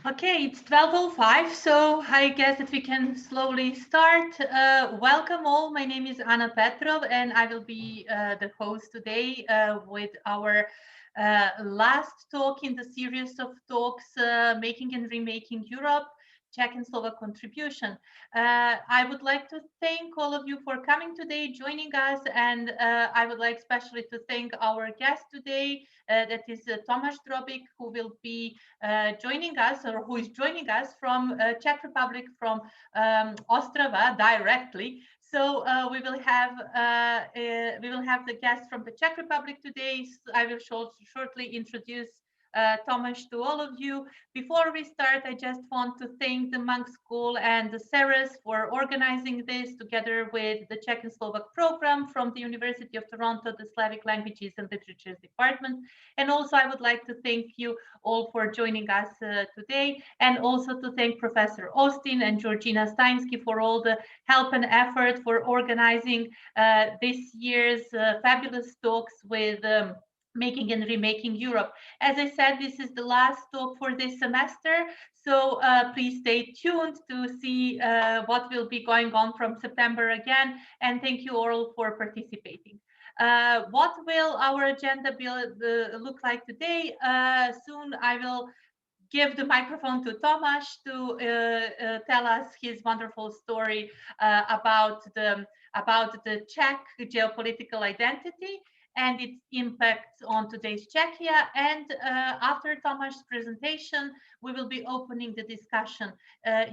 Okay, it's 12:05, so I guess that we can slowly start. Welcome all. My name is Anna Petrov, and I will be the host today with our last talk in the series of talks, Making and Remaking Europe, Czech and Slovak contribution. I would like to thank all of you for coming today, joining us, and I would like especially to thank our guest today, that is Tomáš Drobík, who will be joining us, or who is joining us from Czech Republic, from Ostrava directly. So we will have the guest from the Czech Republic today. I will shortly introduce Tomáš to all of you. Before we start, I just want to thank the Monk School and the Ceres for organizing this together with the Czech and Slovak program from the University of Toronto, the Slavic Languages and Literatures Department. And also I would like to thank you all for joining us today, and also to thank Professor Austin and Georgina Steinsky for all the help and effort for organizing this year's fabulous talks with Making and Remaking Europe. As I said, this is the last talk for this semester, so please stay tuned to see what will be going on from September again, and thank you all for participating. What will our agenda look like today? Soon I will give the microphone to Tomáš to tell us his wonderful story about the Czech geopolitical identity and its impacts on today's Czechia. And after Tomáš's presentation, we will be opening the discussion.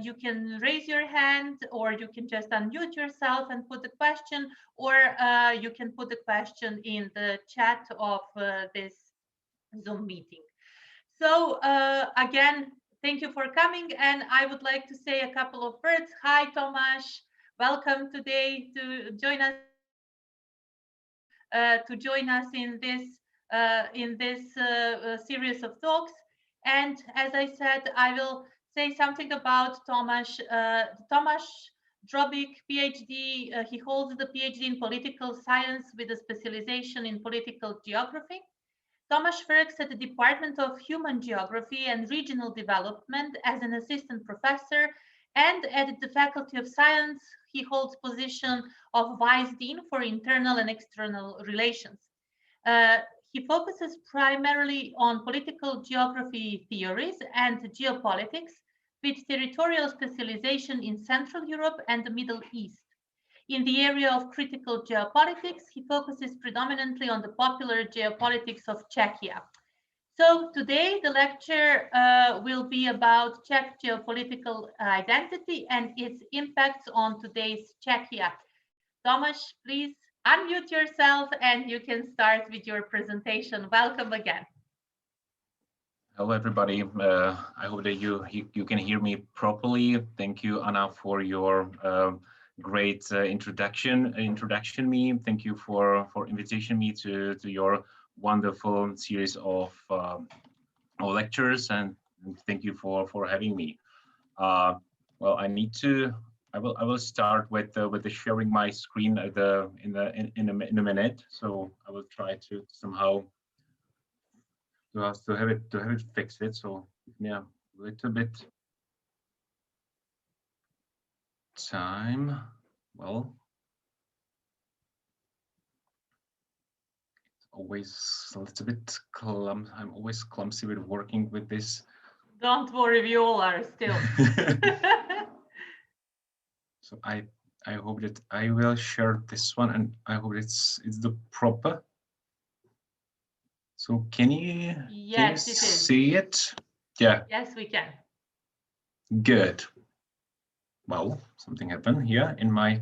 You can raise your hand, or you can just unmute yourself and put the question, or you can put the question in the chat of this Zoom meeting. So again, thank you for coming, and I would like to say a couple of words. Hi, Tomáš. Welcome today to join us. In this series of talks. And as I said, I will say something about Tomáš. Tomáš Drobík, Ph.D. He holds the Ph.D. in political science with a specialization in political geography. Tomáš works at the Department of Human Geography and Regional Development as an assistant professor, and at the Faculty of Science, he holds position of Vice Dean for Internal and External Relations. He focuses primarily on political geography theories and geopolitics, with territorial specialization in Central Europe and the Middle East. In the area of critical geopolitics, he focuses predominantly on the popular geopolitics of Czechia. So today the lecture will be about Czech geopolitical identity and its impacts on today's Czechia. Tomáš, please unmute yourself and you can start with your presentation. Welcome again. Hello, everybody. I hope that you can hear me properly. Thank you, Anna, for your great introduction me. Thank you for inviting me to your wonderful series of lectures, and thank you for having me. Well, I will start with the sharing my screen in a minute. So I will try to somehow to have it fixed. So give me a little bit time. Well, always a little bit I'm always clumsy with working with this. Don't worry, we all are still. So I hope that I will share this one, and I hope it's the proper. So can you see it? Yeah. Yes, we can. Good. Well, something happened here in my.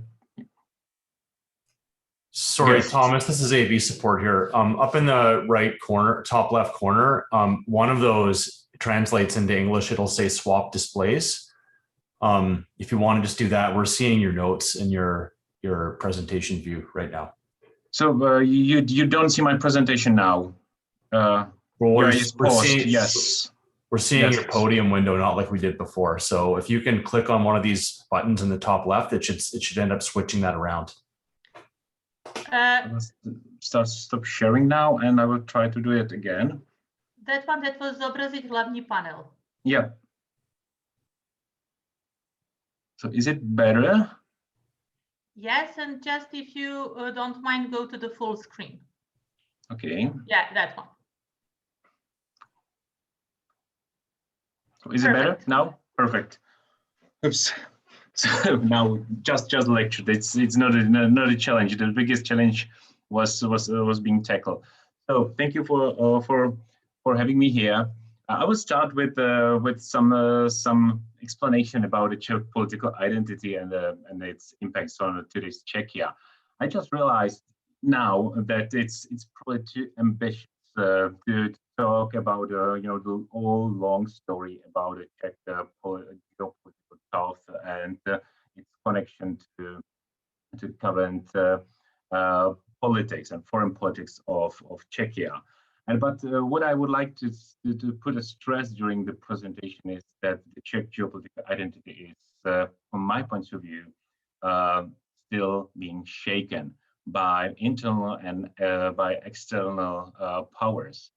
Sorry, yes. Thomas, this is AV support here. Up in the right corner, top left corner, one of those translates into English. It'll say swap displays. If you want to just do that, we're seeing your notes in your presentation view right now. So you don't see my presentation now. Well, we're seeing your podium window, not like we did before. So if you can click on one of these buttons in the top left, it should end up switching that around. Stop sharing now, and I will try to do it again. That one, that was zobrazit hlavní panel. Yeah. So is it better? Yes, and just if you don't mind, go to the full screen. Okay. Yeah, that one. So is it better now? Perfect. Oops. So now just lectured. It's not a challenge. The biggest challenge was being tackled. So thank you for having me here. I will start with some explanation about the Czech political identity and its impacts on today's Czechia. I just realized now that it's probably too ambitious to talk about the whole long story about the Czech geopolitical path and its connection to current politics and foreign politics of Czechia. But what I would like to put a stress during the presentation is that the Czech geopolitical identity is, from my point of view, still being shaken by internal and by external powers.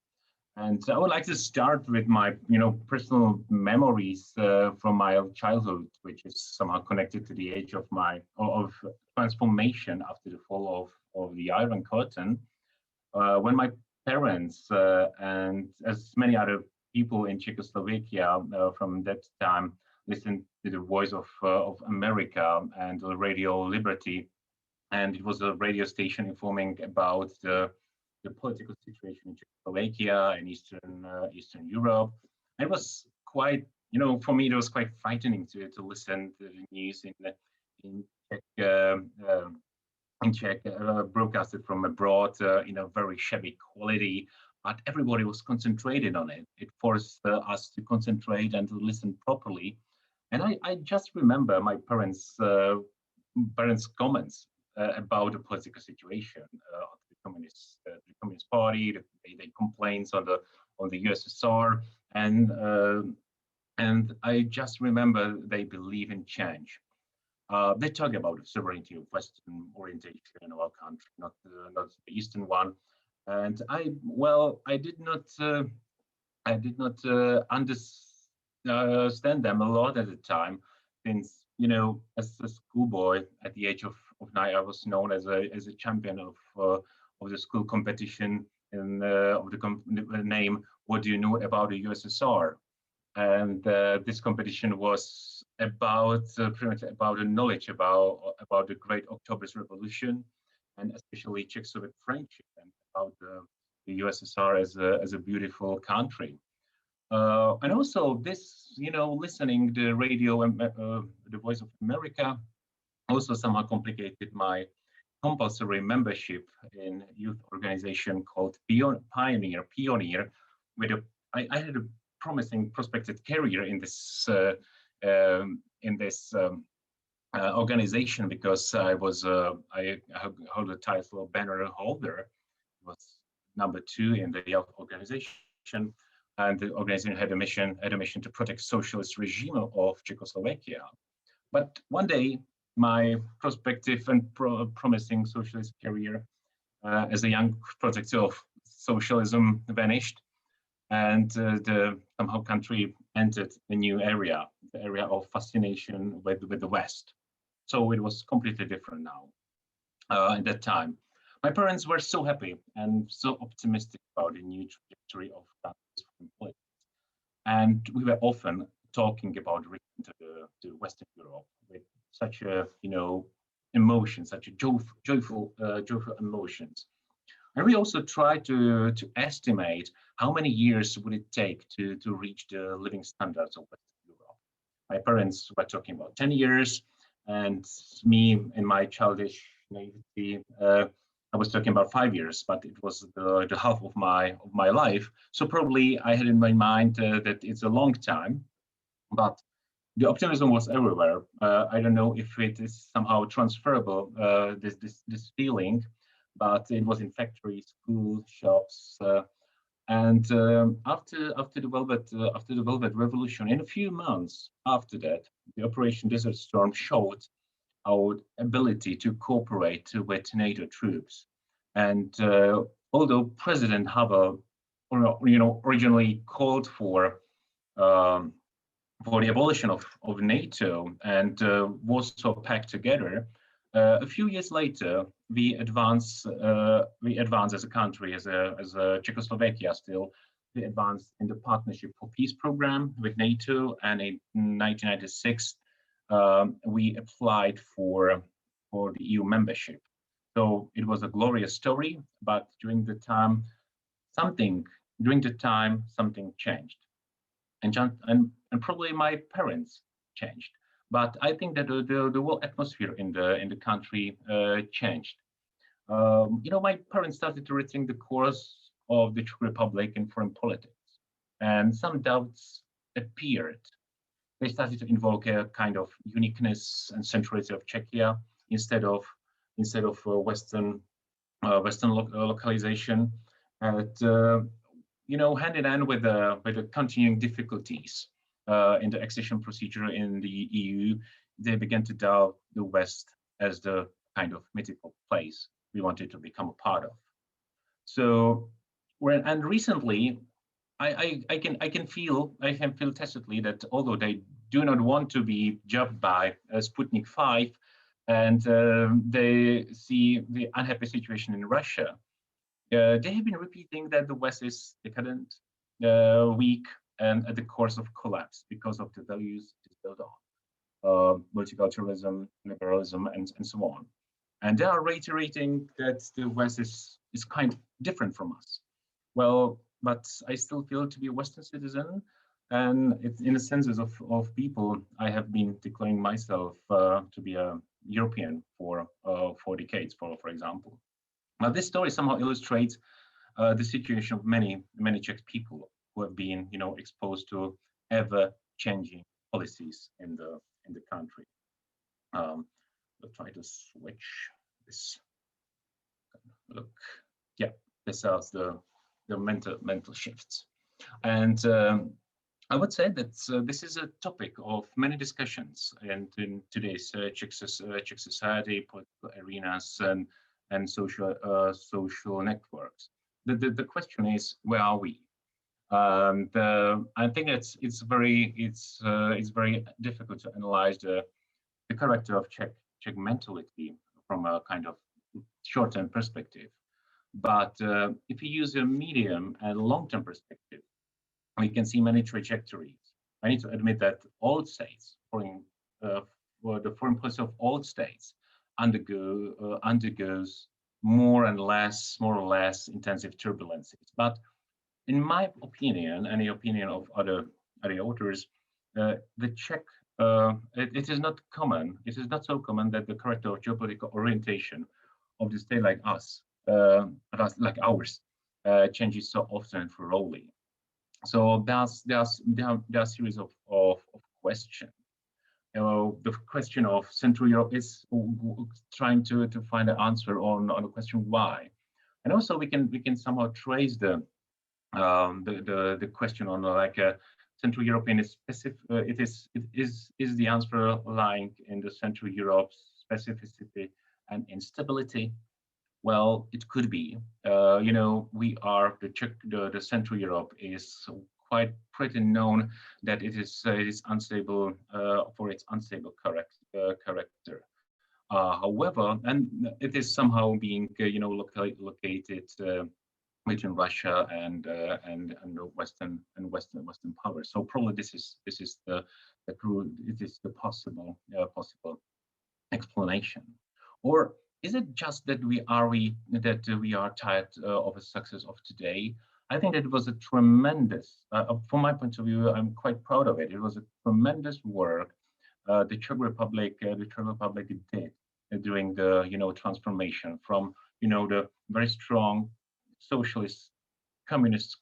And I would like to start with my, personal memories from my childhood, which is somehow connected to the age of transformation after the fall of the Iron Curtain, when my parents and as many other people in Czechoslovakia from that time listened to the voice of America and Radio Liberty, and it was a radio station informing about the political situation in Czechoslovakia and Eastern Europe. It was quite, for me, it was quite frightening to listen to the news in Czech, broadcasted from abroad in a very shabby quality, but everybody was concentrated on it. It forced us to concentrate and to listen properly. And I just remember my parents' comments about the political situation of the Communist Party, the complaints on the USSR, and I just remember they believe in change. They talk about the sovereignty of Western orientation in our country, not the Eastern one. And I did not understand them a lot at the time, since as a schoolboy at the age of 9, I was known as a champion of the school competition of the name "What Do You Know About the USSR?" And this competition was pretty much about the knowledge about the Great October's Revolution, and especially Czech-Soviet friendship, and about the USSR as a beautiful country. And also this, listening the radio and the Voice of America also somehow complicated my compulsory membership in youth organization called Pioneer, where I had a promising prospective career in this organization, because I hold the title of banner holder. It was number 2 in the youth organization, and the organization had a mission to protect socialist regime of Czechoslovakia. But one day, my prospective and promising socialist career as a young protector of socialism vanished, and the somehow country entered a new area, the area of fascination with the West. So it was completely different now. At that time, my parents were so happy and so optimistic about the new trajectory of countries' foreign politics, and we were often talking about return to Western Europe with such a emotion, such a joyful emotions. And we also tried to estimate how many years would it take to reach the living standards of Western Europe. My parents were talking about 10 years, and me, in my childish naivety, I was talking about 5 years, but it was the half of my life. So probably I had in my mind that it's a long time, but the optimism was everywhere. I don't know if it is somehow transferable, this feeling, but it was in factories, schools, shops, and after the Velvet Revolution, in a few months after that, the Operation Desert Storm showed our ability to cooperate with NATO troops. And although President Havel, originally called for for the abolition of NATO and Warsaw Pact together, a few years later, we advance as a country, as a Czechoslovakia still, we advanced in the Partnership for Peace program with NATO, and in 1996, we applied for the EU membership. So it was a glorious story, but during the time, something changed. And probably my parents changed. But I think that the whole atmosphere in the country changed. My parents started to rethink the course of the Czech Republic in foreign politics, and some doubts appeared. They started to invoke a kind of uniqueness and centrality of Czechia instead of Western localization, and hand in hand with the continuing difficulties in the accession procedure in the EU, they began to doubt the West as the kind of mythical place we wanted to become a part of. So, and recently, I can feel tacitly that although they do not want to be jumped by Sputnik 5, and they see the unhappy situation in Russia, they have been repeating that the West is decadent, weak, and at the course of collapse because of the values it is built on, multiculturalism, liberalism, and so on. And they are reiterating that the West is kind of different from us. Well, but I still feel to be a Western citizen, and it's in the senses of people, I have been declaring myself to be a European for decades, for example. Now, this story somehow illustrates the situation of many Czech people who have been, exposed to ever-changing policies in the country. I'll try to switch this. Look, yeah, this is the mental shifts, and I would say that this is a topic of many discussions in today's Czech society, political arenas, and social networks. The question is, where are we? I think it's very difficult to analyze the character of Czech mentality from a kind of short-term perspective. But if you use a medium and long-term perspective, we can see many trajectories. I need to admit that all states, the foreign policy of all states, undergoes more or less intensive turbulences. But in my opinion, and the opinion of other authors, the Czech, it is not common. It is not so common that the character of geopolitical orientation of the state like us, like ours, changes so often and thoroughly. So there are a series of questions. The question of Central Europe is trying to find an answer on the question why, and also we can somehow trace the question on like a Central European is specific. It is the answer lying in the Central Europe's specificity and instability. Well, it could be. We are the Central Europe is quite pretty known that it is unstable for its unstable character. However, and it is somehow being located between Russia and the Western powers. So probably this is the possible explanation. Or is it just that we are tired of the success of today? I think that it was a tremendous, from my point of view, I'm quite proud of it. It was a tremendous work the Czech Republic did during the transformation from the very strong socialist communist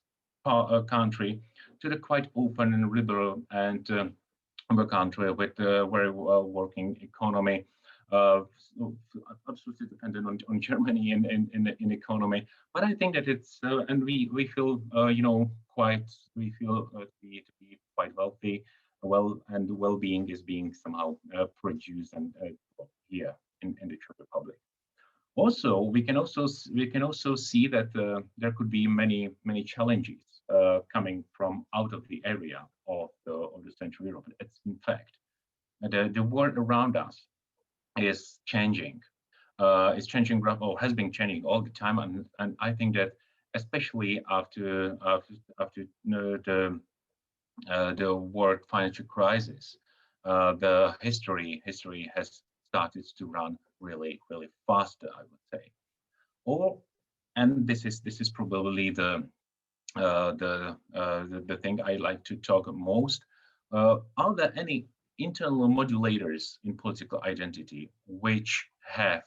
country to the quite open and liberal and country with a very well working economy. Absolutely dependent on Germany in economy, but I think that it's and we feel to be quite wealthy, and well-being is being somehow produced and here in the Czech Republic. Also, we can also see that there could be many challenges coming from out of the area of the Central Europe. It's in fact the world around us is changing. It's changing or has been changing all the time, and I think that especially after the world financial crisis, the history has started to run really faster, I would say. And this is probably the thing I like to talk most. Are there any internal modulators in political identity which have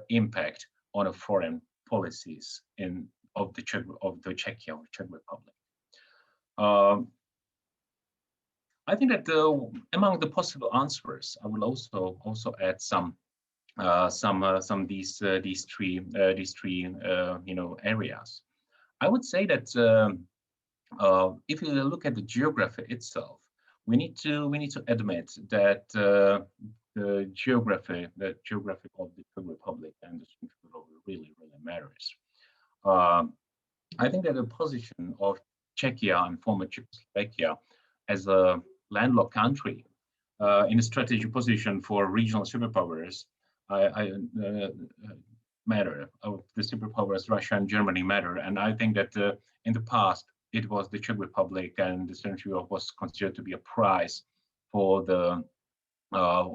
impact on a foreign policies of the Czechia or Czech Republic? I think that among the possible answers, I will also add some these three areas. I would say that if you look at the geography itself, we need to admit that the geography of the Czech Republic and the Central Europe really matters. I think that the position of Czechia and former Czechoslovakia as a landlocked country in a strategic position for regional superpowers matter. The superpowers Russia and Germany matter, and I think that in the past it was the Czech Republic and the Central Europe was considered to be a prize for the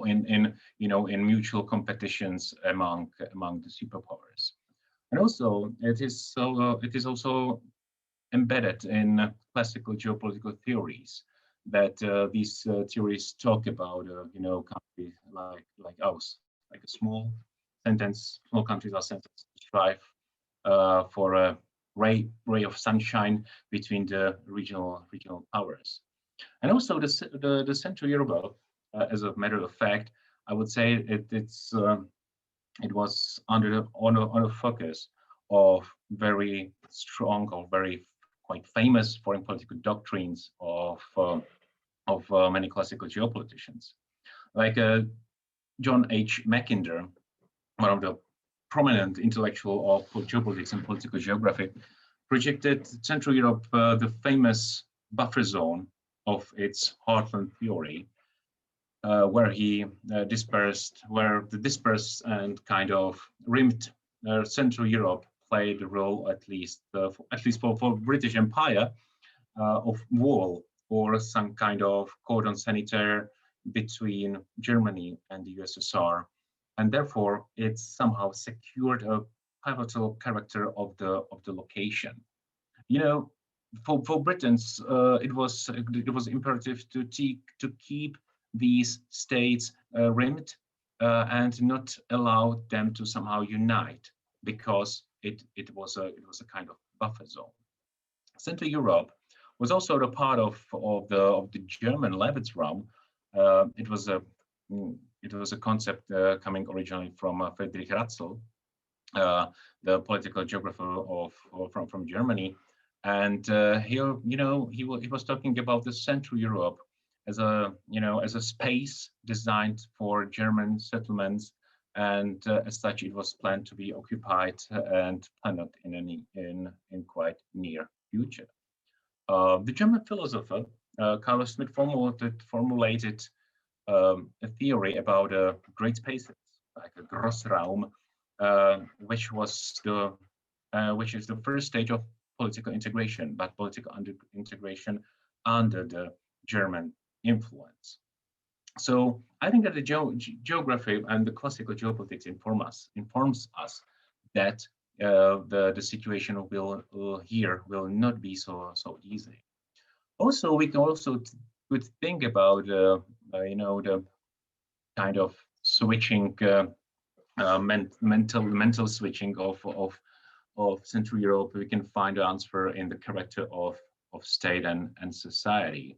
in mutual competitions among the superpowers, and also it is also embedded in classical geopolitical theories that these theories talk about countries like us, like a small countries are sentenced to strive for a ray of sunshine between the regional powers. And also the Central Europe, as a matter of fact, I would say it was on a focus of very strong or very quite famous foreign political doctrines of many classical geopoliticians, like John H. Mackinder, one of the prominent intellectual of geopolitics and political geography, projected Central Europe the famous buffer zone of its heartland theory, where the dispersed and kind of rimmed Central Europe played a role, at least for British Empire, of wall or some kind of cordon sanitaire between Germany and the USSR, and therefore it somehow secured a pivotal character of the location. For Britons, it was imperative to keep these states rimmed and not allow them to somehow unite, because it was a kind of buffer zone. Central Europe was also a part of the German Lebensraum. It was a concept coming originally from Friedrich Ratzel, the political geographer from Germany, and here he was talking about the Central Europe as a space designed for German settlements, and as such it was planned to be occupied and planned in quite near future. The German philosopher Carl Schmitt formulated a theory about great spaces, like a Grossraum, which is the first stage of political integration, but political integration under the German influence. So I think that the geography and the classical geopolitics informs us that the situation here will not be so easy. Also, we can could think about the kind of switching, mental switching of Central Europe. We can find the answer in the character of state and society,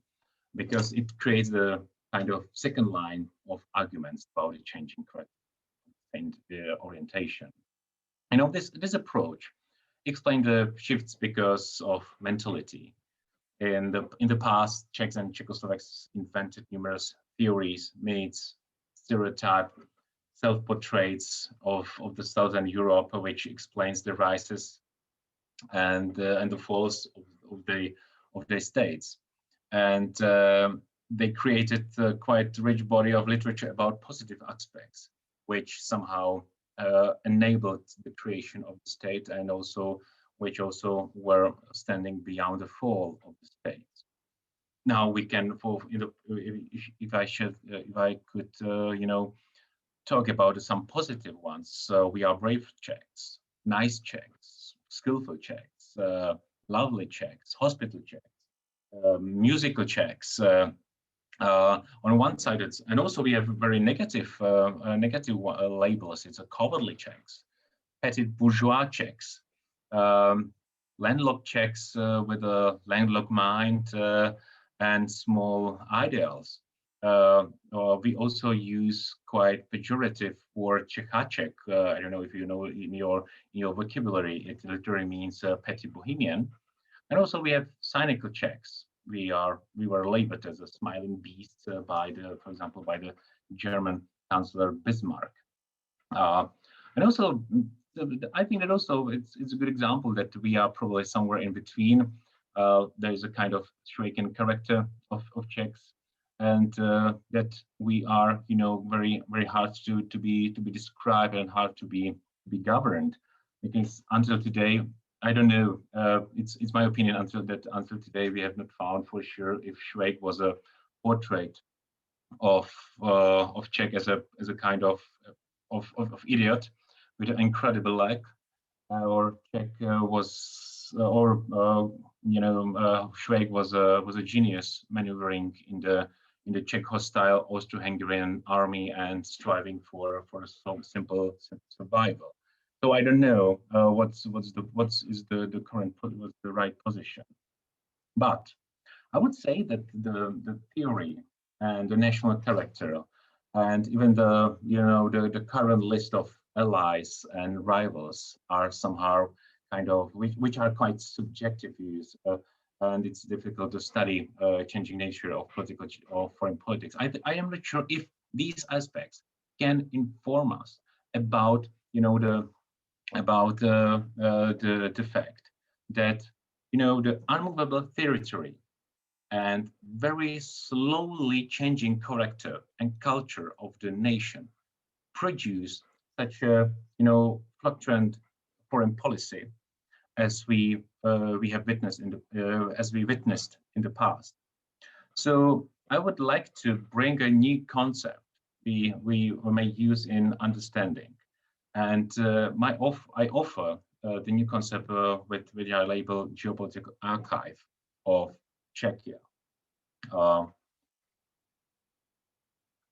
because it creates the kind of second line of arguments about the changing character and orientation. This approach explains the shifts because of mentality. In the past, Czechs and Czechoslovaks invented numerous theories, myths, stereotype, self-portraits of the Southern Europe, which explains the rises and the falls of their states. And they created a quite rich body of literature about positive aspects, which somehow enabled the creation of the state, and also which also were standing beyond the fall of the state. Now we can, if I could, talk about some positive ones. So we are brave Czechs, nice Czechs, skillful Czechs, lovely Czechs, hospital Czechs, musical Czechs. On one side, and also we have very negative labels. It's a cowardly Czechs, petty bourgeois Czechs, landlocked Czechs with a landlocked mind and small ideals. We also use quite pejorative for Czechacek. I don't know if you know in your vocabulary, it literally means petty bohemian. And also we have cynical Czechs. We were labeled as a smiling beast for example, by the German Chancellor Bismarck. And also, I think that also it's a good example that we are probably somewhere in between. There is a kind of striking character of Czechs, and that we are, very hard to be described and hard to be governed, because until today, I don't know. It's my opinion. Until today, we have not found for sure if Švejk was a portrait of Czech as a kind of idiot with an incredible luck, or Czech was, or Švejk was a genius maneuvering in the Czech hostile Austro-Hungarian army and striving for some simple survival. So I don't know what's the current, what's the right position. But I would say that the theory and the national character, and even the current list of allies and rivals are somehow kind of which are quite subjective views, and it's difficult to study changing nature of political or foreign politics. I am not sure if these aspects can inform us about the fact that the unmovable territory and very slowly changing character and culture of the nation produce such a fluctuant foreign policy as we have witnessed in the past. So I would like to bring a new concept we may use in understanding. And I offer the new concept which I label Geopolitical Archive of Czechia.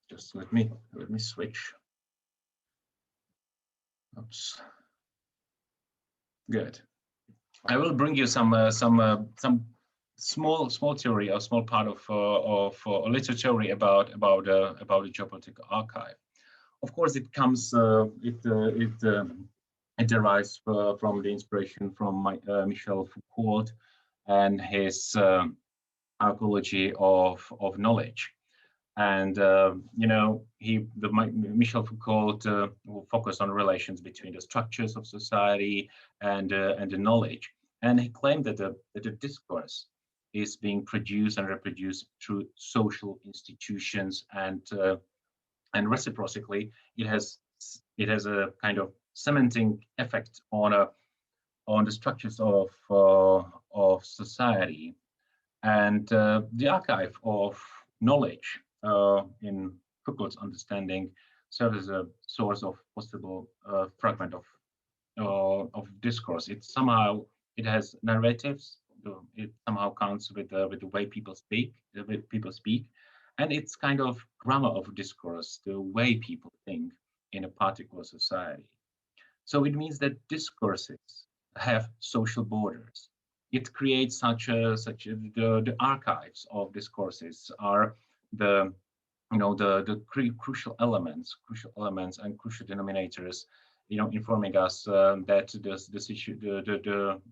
Just let me switch. Oops. Good. I will bring you some small theory, or small part of literature about the Geopolitical Archive. Of course, it comes. It derives from the inspiration from Michel Foucault and his archaeology of knowledge. And Michel Foucault focused on relations between the structures of society and the knowledge. And he claimed that the discourse is being produced and reproduced through social institutions, and reciprocally, it has a kind of cementing effect on the structures of society. And the archive of knowledge, in Foucault's understanding, serves as a source of possible fragment of discourse. It has narratives. It somehow counts with the way people speak, and it's kind of grammar of discourse, the way people think in a particular society. So it means that discourses have social borders. It creates the archives of discourses are the crucial elements and crucial denominators, informing us that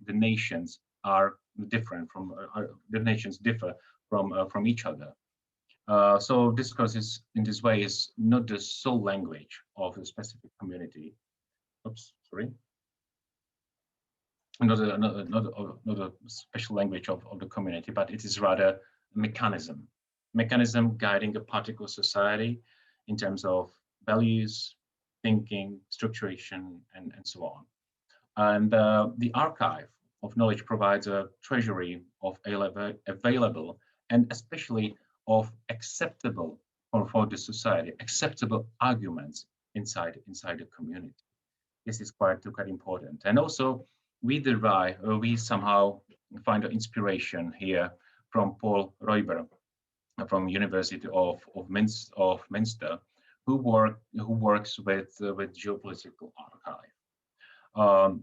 the nations are different the nations differ from each other. So discourses in this way is not the sole language of a specific community. Oops, sorry. Not a special language of the community, but it is rather a mechanism mechanism guiding a particular society in terms of values, thinking, structuration, and so on. And the archive of knowledge provides a treasury of available and especially of acceptable for the society, acceptable arguments inside the community. This is quite important. And also we somehow find inspiration here from Paul Reuber from University of Münster, who works with Geopolitical Archive.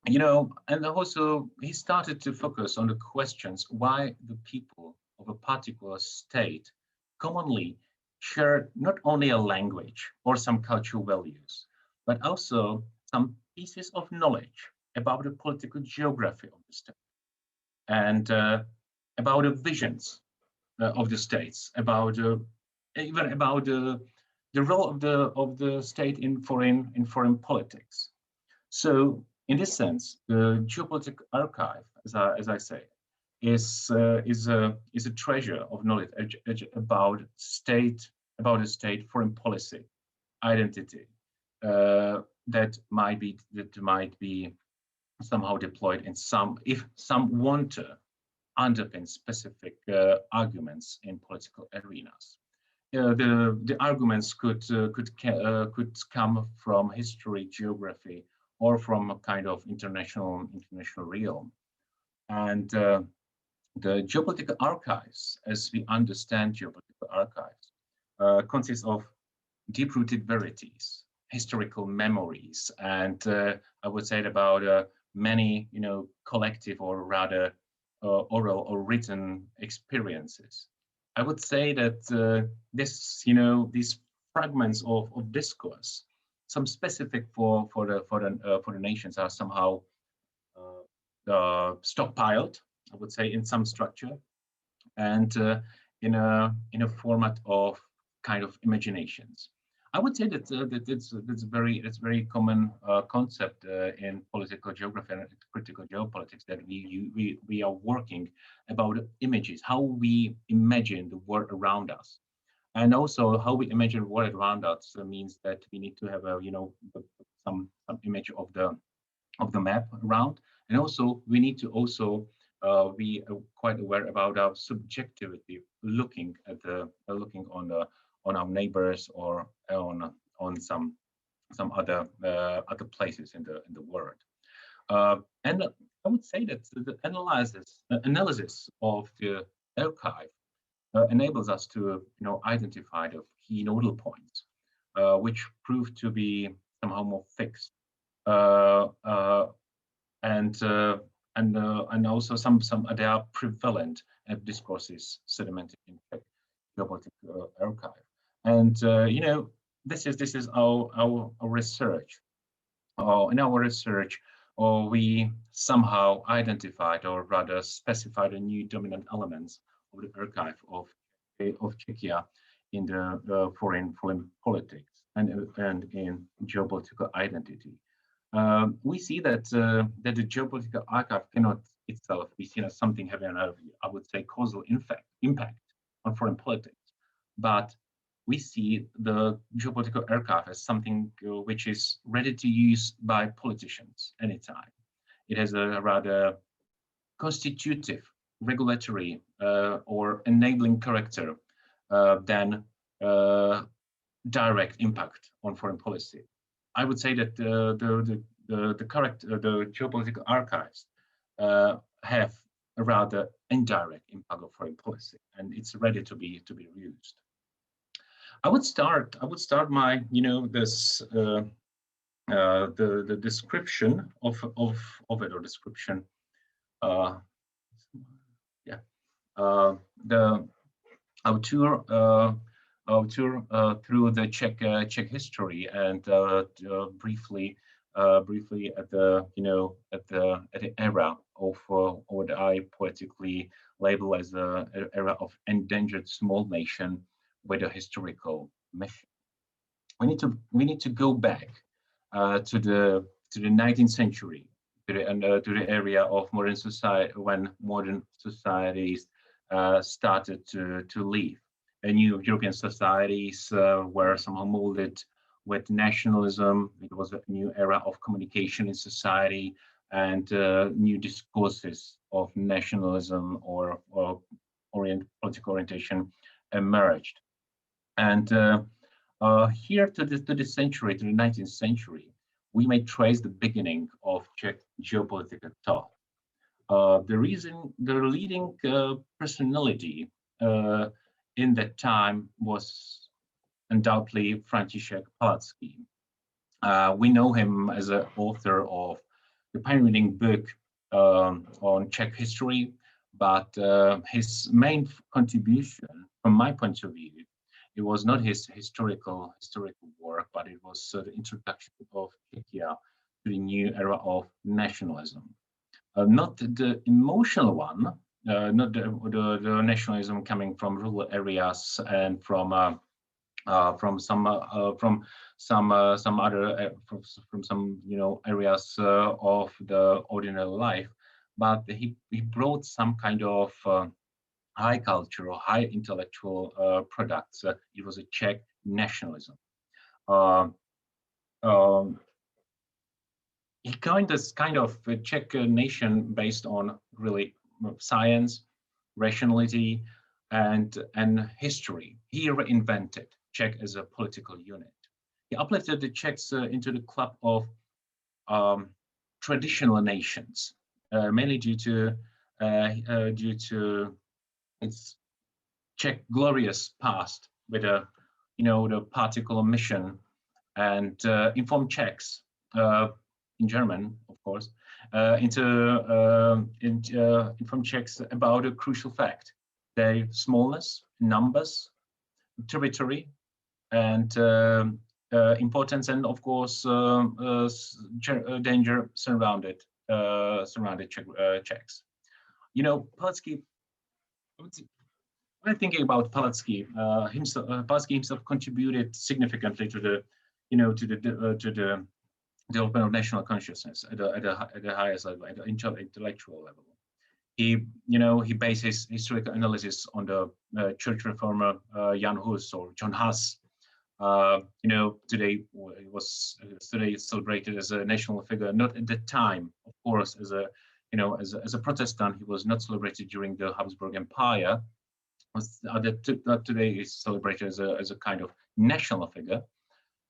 You know, and also he started to focus on the questions why the people of a particular state commonly share not only a language or some cultural values, but also some pieces of knowledge about the political geography of the state and about the visions of the states, about even about the role of the state in foreign politics. So in this sense, the Geopolitical Archive, as I say, is a treasure of knowledge about the state foreign policy, identity that might be somehow deployed in if some want to underpin specific arguments in political arenas. The arguments could come from history, geography, or from a kind of international realm. And the Geopolitical Archives, as we understand Geopolitical Archives, consists of deep-rooted verities, historical memories, and I would say about many, collective or rather oral or written experiences. I would say that these fragments of discourse, some specific for the nations, are somehow stockpiled, I would say, in some structure, and in a format of kind of imaginations. I would say that it's very common concept in political geography and critical geopolitics, that we are working about images, how we imagine the world around us, and also how we imagine the world around us means that we need to have a some image of the map around, and also we need to also be quite aware about our subjectivity, looking on our neighbors or on some other places in the world. And I would say that the analysis of the archive enables us to identify the key nodal points, which prove to be somehow more fixed, and also some they are prevalent discourses sedimented in Geopolitical Archive. And this is our research. In our research, we somehow identified, or rather specified, the new dominant elements of the archive of Czechia in the foreign politics and in geopolitical identity. We see that the Geopolitical Archive cannot itself be seen as something having I would say, causal impact on foreign politics, but we see the Geopolitical Archive as something which is ready to use by politicians anytime. It has a rather constitutive, regulatory, or enabling character than direct impact on foreign policy. I would say that the Geopolitical Archives have a rather indirect impact on foreign policy, and it's ready to be used. I would start my this the description of it, or description our tour through the Czech history, and briefly at the era of what I poetically label as an era of endangered small nation with a historical mission. We need to go back to the 19th century, to the area of modern society, when modern societies started to live new European societies were somehow molded with nationalism. It was a new era of communication in society, and new discourses of nationalism or political orientation emerged. And here to this century, to the 19th century, we may trace the beginning of Czech geopolitical thought. The leading personality in that time was undoubtedly František Palacký. We know him as an author of the pioneering book on Czech history, but his main contribution, from my point of view, it was not his historical work, but it was the introduction of Czechia to the new era of nationalism. Not the emotional one, not the nationalism coming from rural areas and from some areas of the ordinary life, but he brought some kind of high culture or high intellectual products. It was a Czech nationalism. He kind of a Czech nation based on really science, rationality, and history. He reinvented Czech as a political unit. He uplifted the Czechs into the club of traditional nations, mainly due to its Czech glorious past with the particular mission, and informed Czechs in German, of course, informed Czechs about a crucial fact: their smallness, numbers, territory, and importance, and of course danger surrounded Czechs. Palacký. When thinking about Palacký, Palacký himself contributed significantly to the development of national consciousness at the highest level, at the intellectual level. He based his historical analysis on the church reformer Jan Hus or John Huss. Today was celebrated as a national figure. Not at the time, of course, as a Protestant, he was not celebrated during the Habsburg Empire. Today is celebrated as a kind of national figure.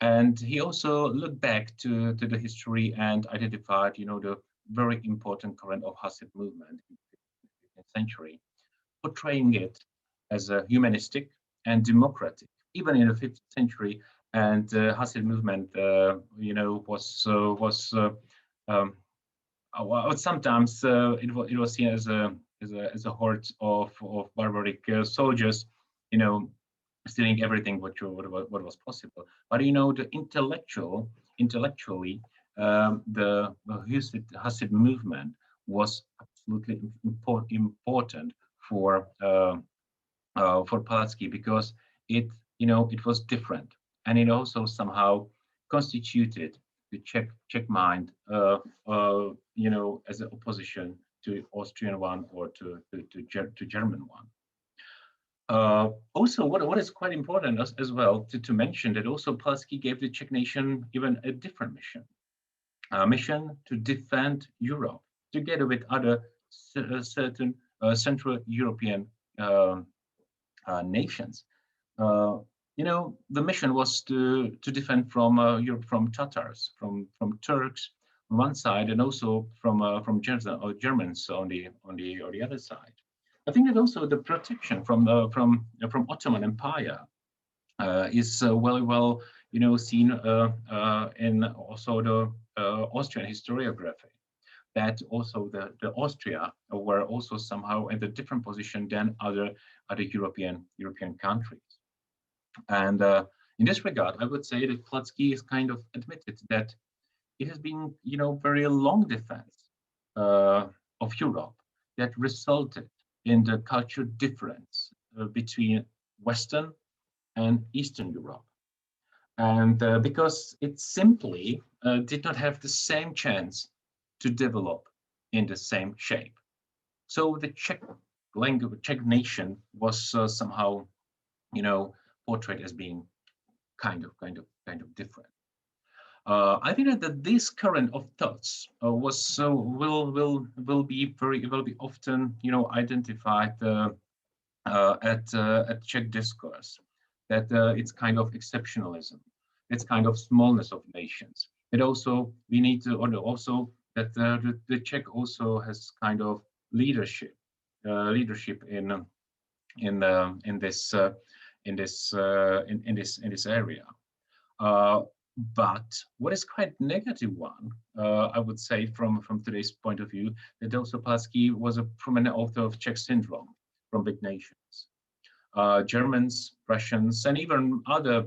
And he also looked back to the history and identified, the very important current of Hasid movement in the 15th century, portraying it as a humanistic and democratic, even in the 15th century. And Hasid movement, was sometimes it was seen as a horde of barbaric soldiers, stealing everything what was possible. But the intellectually, the Hasid movement was absolutely important for Palacký, because it was different, and it also somehow constituted the Czech mind, as an opposition to Austrian one or to German one. Also, what is quite important as well to mention, that also Palacký gave the Czech nation even a different mission, a mission to defend Europe together with other certain Central European nations. The mission was to defend from Europe, from Tatars, from Turks on one side, and also from Germans on the other side. I think that also the protection from Ottoman Empire is well seen in also the Austrian historiography. That also the Austria were also somehow in a different position than other European countries. And in this regard, I would say that Palacký is kind of admitted that it has been very long defense of Europe that resulted in the cultural difference between Western and Eastern Europe. And because it simply did not have the same chance to develop in the same shape. So the Czech nation was somehow portrayed as being kind of different. I think that this current of thoughts will be often identified at Czech discourse, that it's kind of exceptionalism, it's kind of smallness of nations. It also we need to also that the Czech also has kind of leadership in this area. But what is quite negative one, I would say, from today's point of view, that also Palacký was a prominent author of Czech syndrome from big nations. Germans, Russians, and even other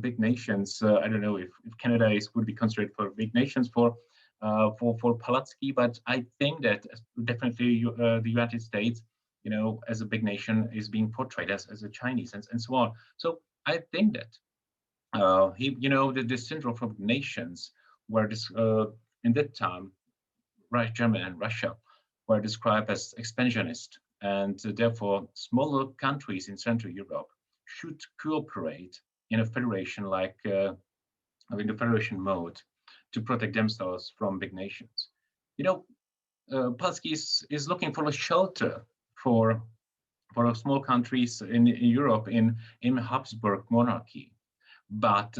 big nations. I don't know if Canada would be considered for big nations for Palacký, but I think that definitely the United States, as a big nation, is being portrayed as a Chinese and so on. So I think that the syndrome from nations were in that time, Germany and Russia were described as expansionist, and therefore smaller countries in Central Europe should cooperate in a federation like having the federation mode to protect themselves from big nations. Palacký is looking for a shelter for small countries in Europe in Habsburg monarchy. But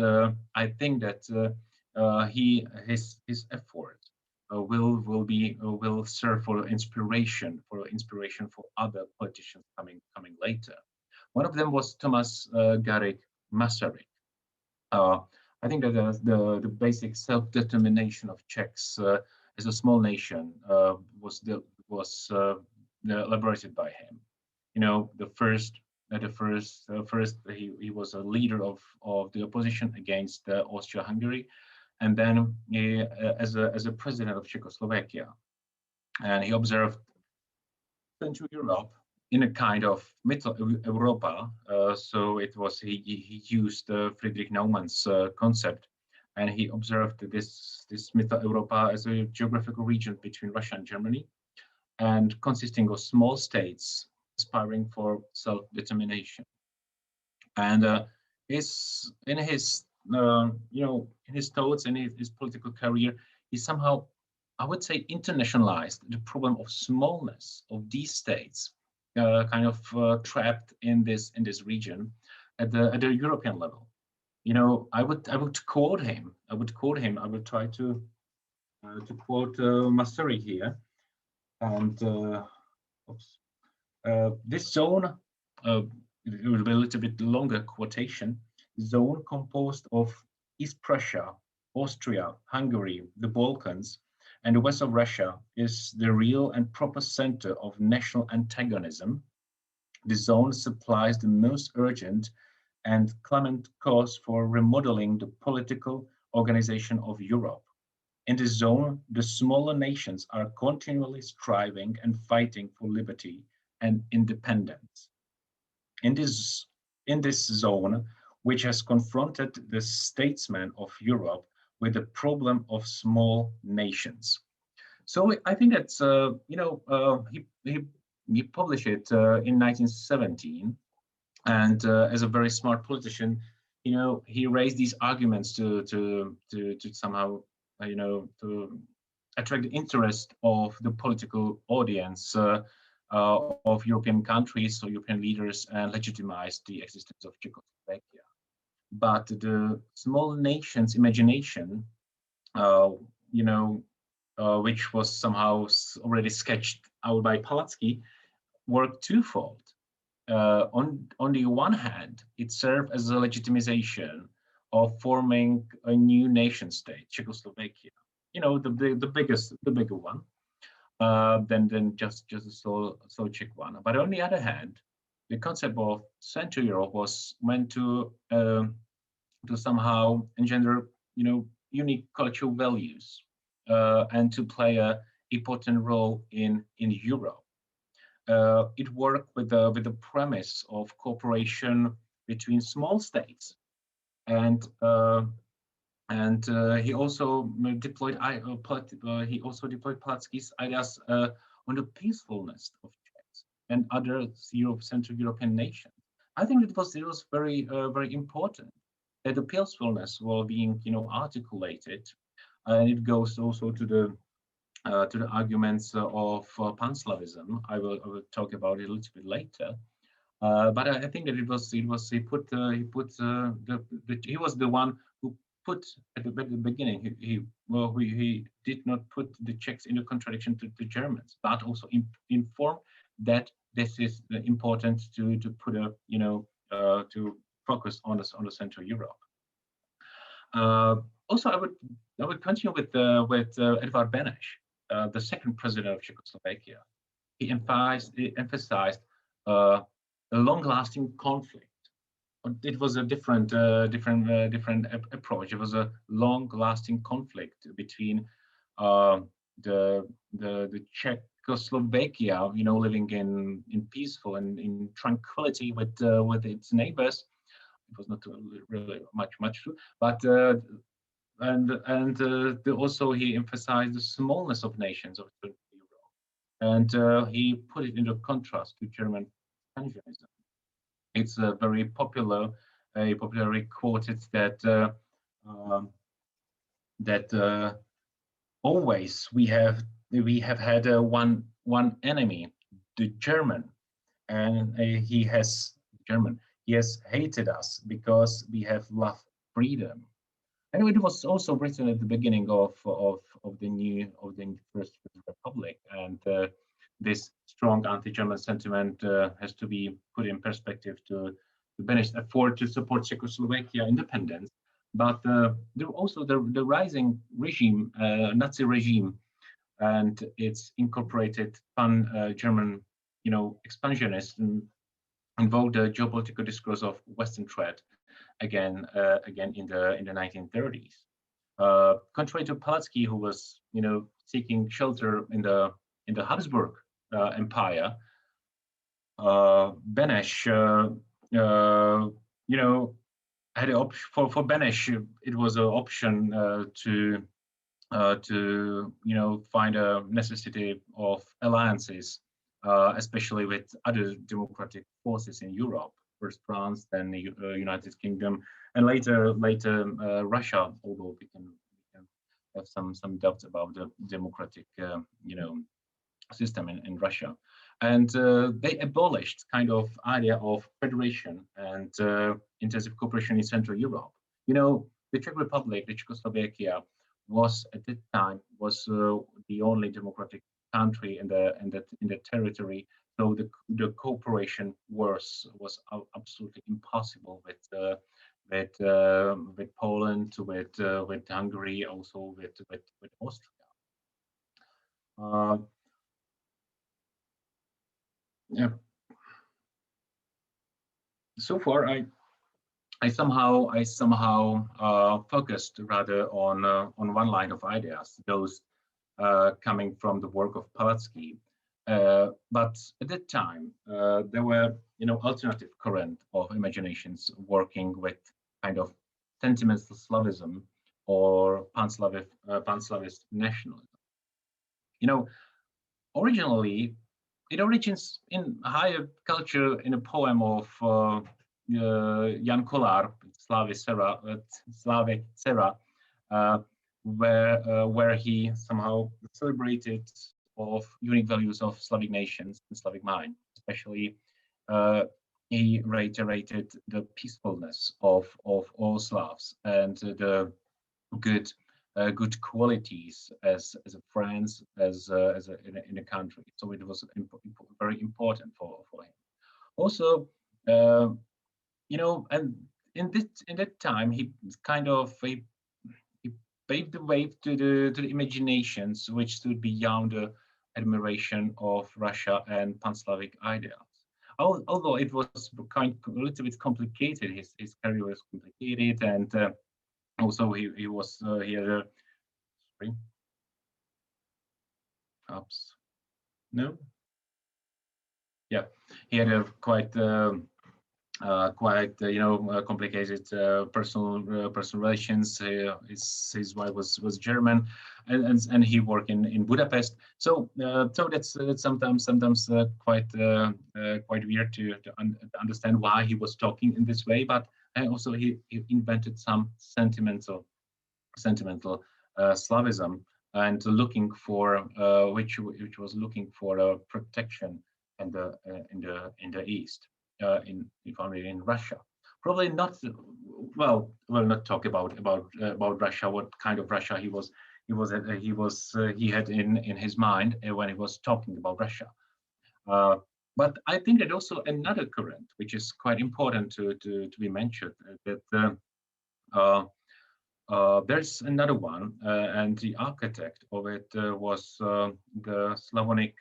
I think that his effort will serve for inspiration for other politicians coming later. One of them was Thomas Garrick Masaryk. I think that the basic self-determination of Czechs as a small nation was elaborated by him. The first he was a leader of the opposition against Austria-Hungary, and then as a president of Czechoslovakia, and he observed Central Europe in a kind of Middle Europa. So it was he used Friedrich Naumann's concept, and he observed this Middle Europa as a geographical region between Russia and Germany, and consisting of small states aspiring for self-determination. And in his thoughts and his political career, he somehow, I would say, internationalized the problem of smallness of these states, kind of trapped in this region at the European level. I would quote him. I would try to quote Masaryk here, and this zone, it will be a little bit longer quotation, zone composed of East Prussia, Austria, Hungary, the Balkans, and the west of Russia is the real and proper center of national antagonism. The zone supplies the most urgent and clement cause for remodeling the political organization of Europe. In this zone, the smaller nations are continually striving and fighting for liberty and independence. In this zone, which has confronted the statesmen of Europe with the problem of small nations. So I think that's he published it in 1917, and as a very smart politician, he raised these arguments to somehow to attract the interest of the political audience of European countries or European leaders, and legitimize the existence of Czechoslovakia. But the small nation's imagination, which was somehow already sketched out by Palacký, worked twofold. On the one hand, it served as a legitimization of forming a new nation state, Czechoslovakia. The bigger one, than just a sole Czech one. But on the other hand, the concept of Central Europe was meant to somehow engender, unique cultural values, and to play an important role in Europe. It worked with the premise of cooperation between small states, and he also deployed Palacký's ideas on the peacefulness of Czechs and other Central European nations. I think it was very very important that the peacefulness were being articulated, and it goes also to the arguments of pan-Slavism. I will talk about it a little bit later. But I think that he was the one who put at the beginning. He did not put the Czechs into contradiction to the Germans, but also inform that this is important to put a to focus on the Central Europe. Also, I would continue with Edvard Beneš, the second president of Czechoslovakia. He emphasized a long-lasting conflict. It was a different approach. It was a long-lasting conflict between the Czechoslovakia, living in peaceful and in tranquility with its neighbors. It was not really much true, but also he emphasized the smallness of nations of Europe, and he put it into contrast to German expansionism. It's very popularly quoted that always we have had one enemy, the German, and he has hated us because we have loved freedom. And it was also written at the beginning of the First Republic, and this strong anti-German sentiment has to be put in perspective to Beneš's effort to support Czechoslovakia independence. But there also the rising regime, Nazi regime, and its incorporated pan-German, expansionist invoked the geopolitical discourse of Western threat again in the 1930s. Contrary to Palacký, who was seeking shelter in the Habsburg Empire, Beneš had an option for Beneš. It was an option to find a necessity of alliances, especially with other democratic forces in Europe. First France, then the United Kingdom, and later Russia. Although we can have some doubts about the democratic system in Russia, and they abolished kind of idea of federation and intensive cooperation in Central Europe. The Czech Republic, the Czechoslovakia, was at that time the only democratic country in the territory. So the cooperation was absolutely impossible with Poland, with Hungary, also with Austria. Yeah. So far, I somehow focused rather on one line of ideas, those coming from the work of Palacký. But at that time, there were alternative current of imaginations working with kind of sentimental Slavism or pan-Slavist nationalism. Originally, it origins in higher culture in a poem of Jan Kolar, Slavic Sera, where he somehow celebrated of unique values of Slavic nations and Slavic mind. Especially, he reiterated the peacefulness of all Slavs and the good qualities as a friends, in a country. So it was very important for him. Also, and in that time, he kind of he paved the way to the imaginations which stood beyond the admiration of Russia and pan-Slavic ideals. Although it was a little bit complicated, his career was complicated, and also he had a sorry. Oops. No. Yeah, he had a quite quite complicated personal relations. His wife was German, and he worked in Budapest. So that's sometimes quite weird to understand why he was talking in this way. But also he invented some sentimental Slavism, and looking for which was looking for protection in the East, if only in Russia. Probably not. Well, we'll not talk about Russia. What kind of Russia he had in his mind when he was talking about Russia. But I think that also another current, which is quite important to be mentioned, that there's another one, and the architect of it was the Slavonic,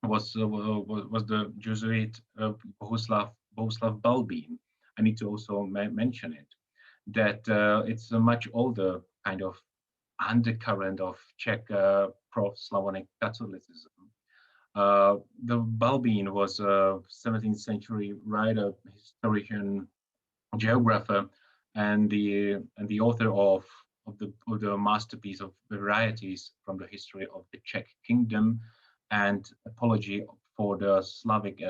was the Jesuit Bohuslav Balbín. I need to also mention it, that it's a much older kind of undercurrent of Czech pro-Slavonic Catholicism. The Balbín was a 17th century writer, historian, geographer, and the author of the masterpiece of Varieties from the History of the Czech Kingdom and Apology for the Slavic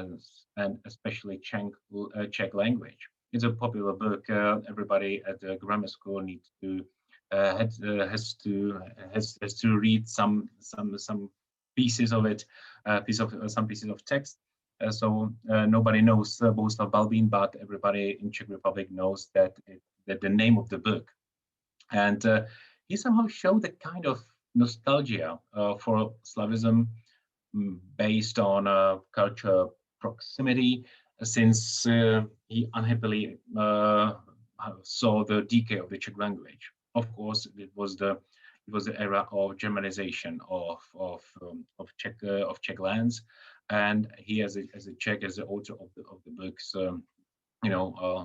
and especially Czech language. It's a popular book. Everybody at the grammar school needs to has to read some pieces of it, some pieces of text. So nobody knows Bohuslav Balbín, but everybody in Czech Republic knows that the name of the book. And he somehow showed a kind of nostalgia for Slavism based on culture proximity, since he unhappily saw the decay of the Czech language. Of course, it was the era of Germanization of Czech lands, and he, as a Czech, as the author of the books,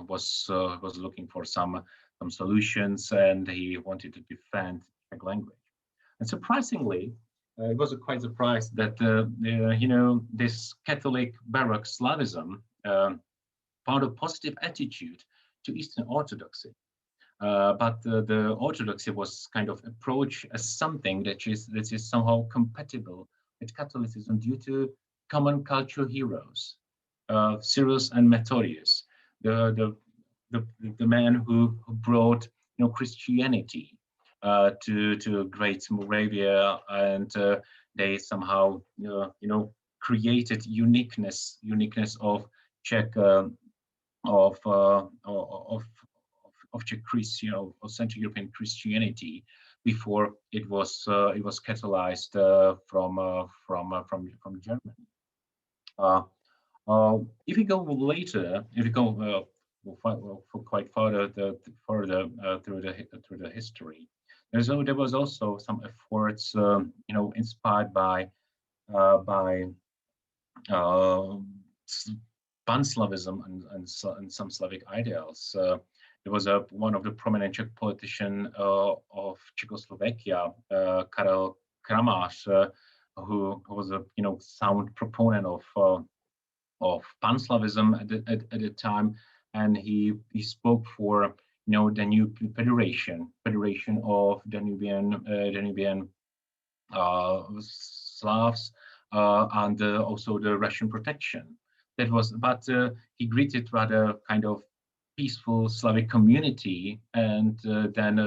was looking for some solutions, and he wanted to defend Czech language. And surprisingly, it was quite surprised that this Catholic Baroque Slavism found a positive attitude to Eastern Orthodoxy. But the Orthodoxy was kind of approached as something that is somehow compatible with Catholicism due to common cultural heroes, Cyrus and Methodius, the man who brought Christianity to Great Moravia, and they somehow created uniqueness of Czech of Czech Christian, of Central European Christianity, before it was Catholicized from Germany. If you go later, if you go quite further through the history, there was also some efforts, inspired by Pan-Slavism and some Slavic ideals. There was one of the prominent Czech politicians of Czechoslovakia, Karel Kramář, who was a sound proponent of Pan-Slavism at the time, and he spoke for the new federation of Danubian Slavs, and also the Russian protection. That was, but he greeted rather kind of peaceful Slavic community, and then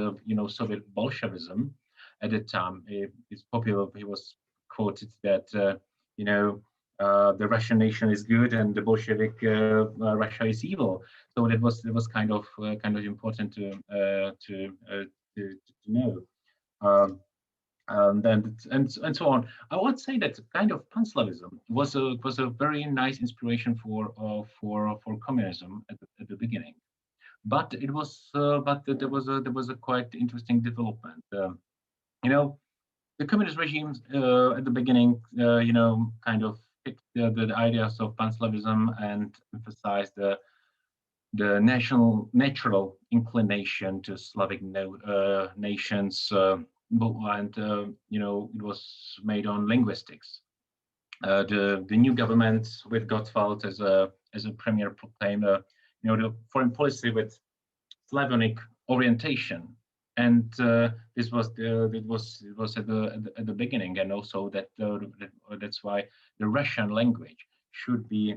Soviet Bolshevism at the time. It's popular. He was quoted that the Russian nation is good and the Bolshevik Russia is evil. So that was kind of important to know. And so on. I would say that kind of Pan-Slavism was a very nice inspiration for communism at the beginning, but it was there was a quite interesting development. The communist regimes at the beginning, kind of picked the ideas of Pan-Slavism and emphasized the natural inclination to Slavic nations. And it was made on linguistics. the new government with Gottwald as a premier proclaimed, the foreign policy with Slavonic orientation, and this was at the beginning, and also that's why the Russian language should be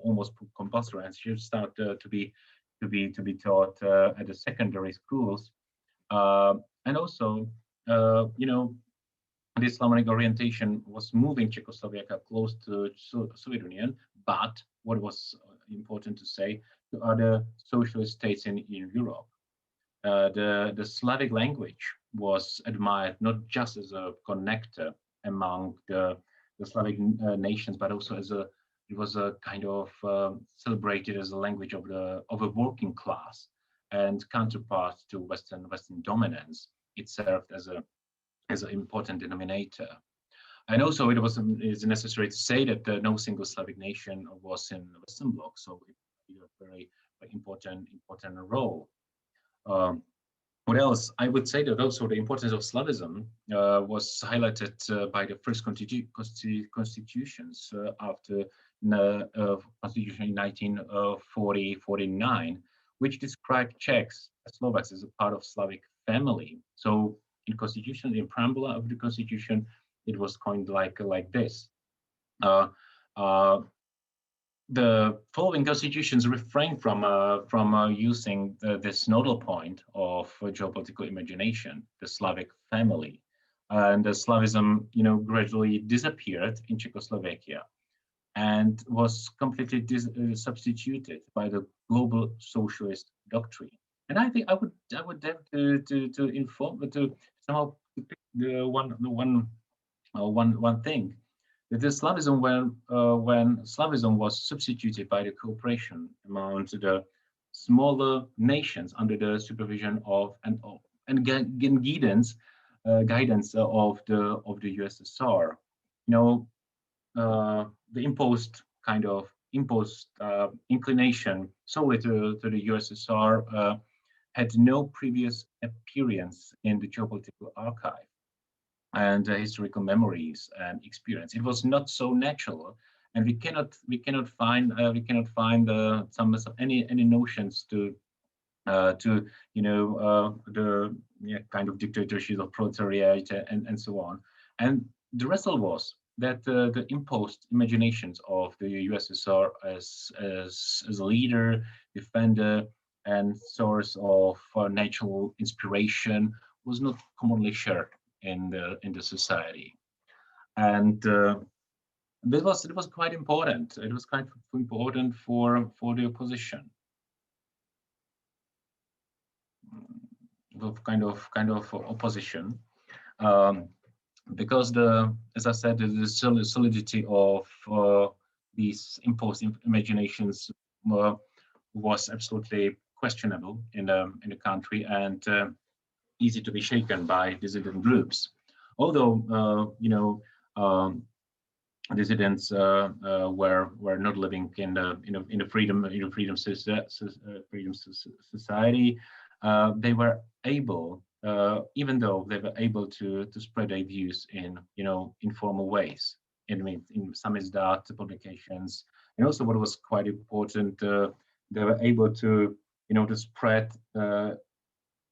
almost compulsory and should start to be taught at the secondary schools, and also this Slavonic orientation was moving Czechoslovakia close to Soviet Union, but what was important to say, to other socialist states in Europe. The Slavic language was admired not just as a connector among the Slavic nations, but also it was a kind of celebrated as a language of a working class and counterpart to Western dominance. It served as an important denominator. And also, it's necessary to say that no single Slavic nation was in the Western Bloc, so it played a very important role. What else? I would say that also the importance of Slavism was highlighted by the first constitutions after Constitution in 1949, which described Czechs as Slovaks as a part of Slavic family. So in constitution, in preamble of the constitution, it was coined like this. The following constitutions refrain from using this nodal point of geopolitical imagination, the Slavic family, and the Slavism, gradually disappeared in Czechoslovakia, and was completely substituted by the global socialist doctrine. And I think I would dare to inform to somehow pick the one thing. That the Slavism, when Slavism was substituted by the cooperation among the smaller nations under the supervision of and guidance of the USSR, the imposed inclination solely to the USSR had no previous appearance in the Geopolitical Archive and historical memories and experience. It was not so natural, and we cannot find any notions to the kind of dictatorship of proletariat and so on. And the result was that the imposed imaginations of the USSR as a leader, defender, and source of natural inspiration was not commonly shared in the society, and it was quite important. It was quite important for the opposition, kind of opposition, because as I said, the solidity of these imposed imaginations was absolutely questionable in the country, and easy to be shaken by dissident groups. Although dissidents were not living in the freedom society, they were able, even though they were able to spread their views in informal ways, in samizdat publications, and also what was quite important, they were able to to spread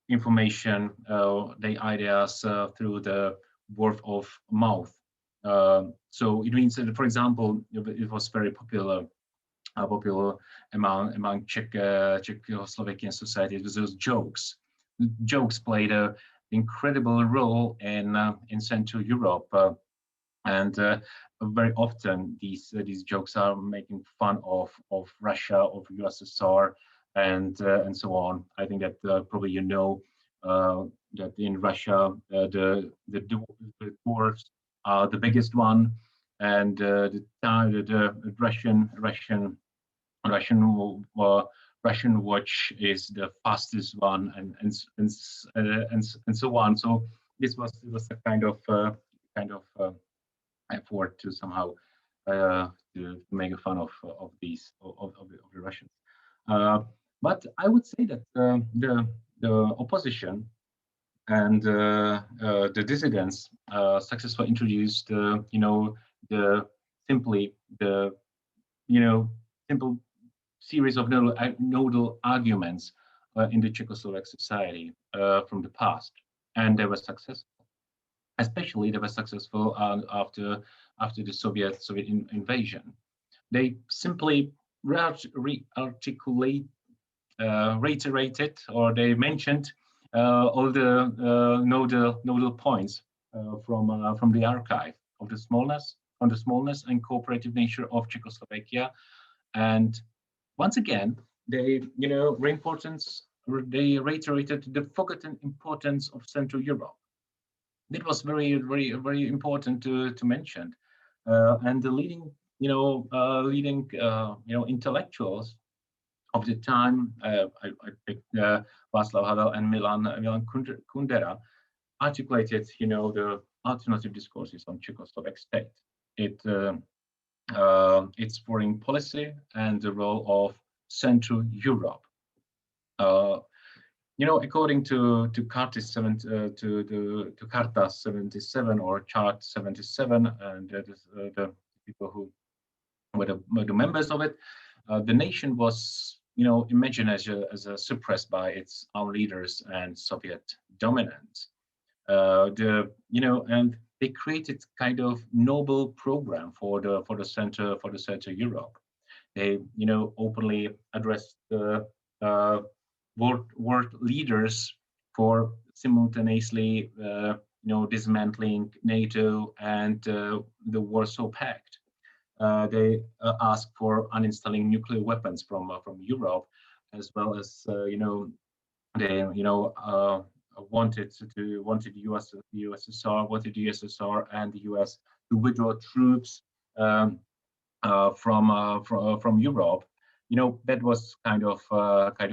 information, their ideas through the word of mouth. So it means that, for example, it was very popular among Czechoslovakian society. It was those jokes. Jokes played an incredible role in Central Europe, and very often these jokes are making fun of Russia, of USSR, and so on. I think that probably that in Russia the dwarves are the biggest one, and the Russian watch is the fastest one, and so on. So this was a kind of effort to somehow to make fun of the Russians. But I would say that the opposition and the dissidents successfully introduced, the simple series of nodal arguments in the Czechoslovak society from the past, and they were successful. Especially, they were successful after the Soviet invasion. They simply reiterated, or they mentioned all the nodal points from the archive of the smallness and cooperative nature of Czechoslovakia, and once again they reiterated the forgotten importance of Central Europe. It was very, very, very important to mention, and the leading intellectuals of the time, I picked Václav Havel and Milan Kundera, articulated, the alternative discourses on Czechoslovak state, its foreign policy, and the role of Central Europe. According to Carta 77 or Chart 77, and that is the people who were the members of it, the nation was, imagined as suppressed by its own leaders and Soviet dominance. And they created kind of noble program for the Central Europe. They, openly addressed the world leaders for simultaneously, dismantling NATO and the Warsaw Pact. They asked for uninstalling nuclear weapons from Europe, as well as they wanted the USSR and the US to withdraw troops from Europe. That was kind of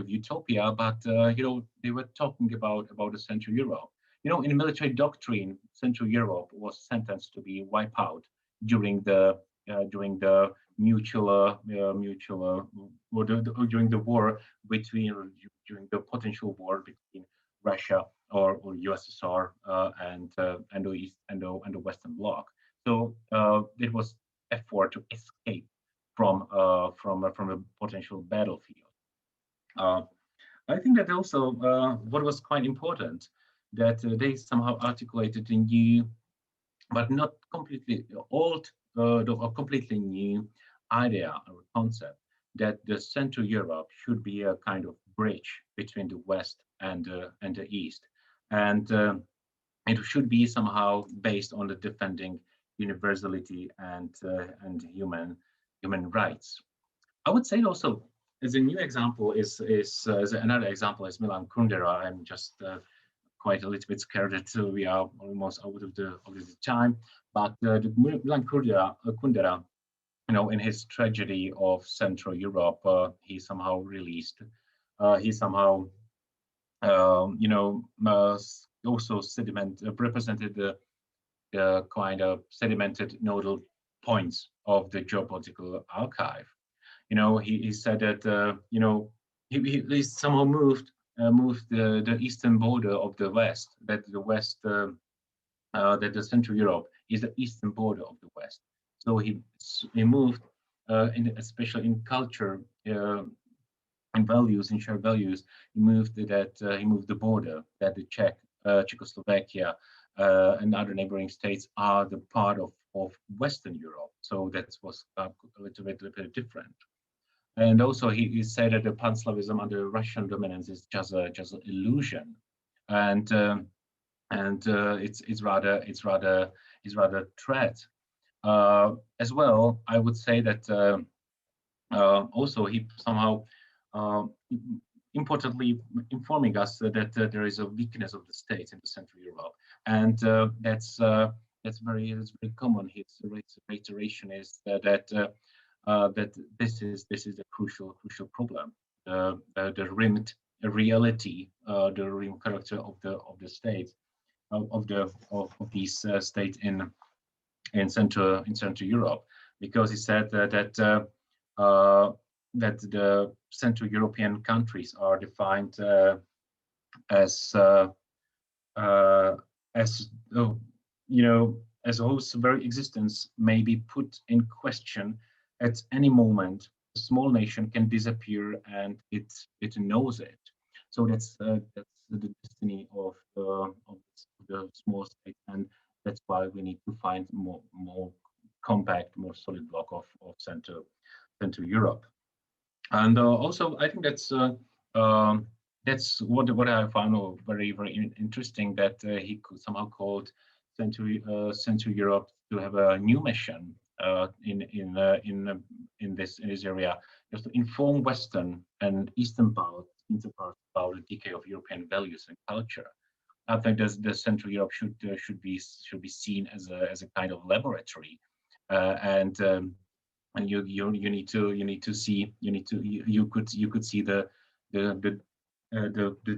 utopia, but they were talking about the Central Europe. In military doctrine, Central Europe was sentenced to be wiped out during the potential war between Russia or USSR and the Western Bloc. So it was effort to escape from a potential battlefield. I think that also what was quite important, that they somehow articulated a new, but not completely old or completely new idea or concept, that the Central Europe should be a kind of bridge between the West and the East, and it should be somehow based on the defending universality and human rights. I would say also, as a new example, is another example is Milan Kundera. I'm just quite a little bit scared that we are almost out of the time, but Milan Kundera, in his tragedy of Central Europe, he somehow released, also represented the kind of sedimented nodal points of the Geopolitical Archive. He said that he somehow moved the eastern border of the West, that the Central Europe is the eastern border of the West. So he moved, especially in culture and values, in shared values, he moved the border, that the Czechoslovakia and other neighboring states are the part of Western Europe. So that was a little bit different. And also he said that the pan-Slavism under Russian dominance is just an illusion, and it's rather a threat. As well, I would say that also he somehow importantly informing us that there is a weakness of the state in the Central Europe, and that's very common. His reiteration is that this is a crucial problem. The rimmed reality, the rim character of the state of these states in Central Europe, because he said that the Central European countries are defined as as you know, as whose very existence may be put in question at any moment. A small nation can disappear, and it knows it. So that's the destiny of the small state, and that's why we need to find more compact, more solid block of Central Europe. And also, I think that's what I found very interesting, that he somehow called Central Europe to have a new mission in this area, just to inform Western and Eastern parts about the decay of European values and culture. I think the Central Europe should be seen as a kind of laboratory, and you need to see, you could see the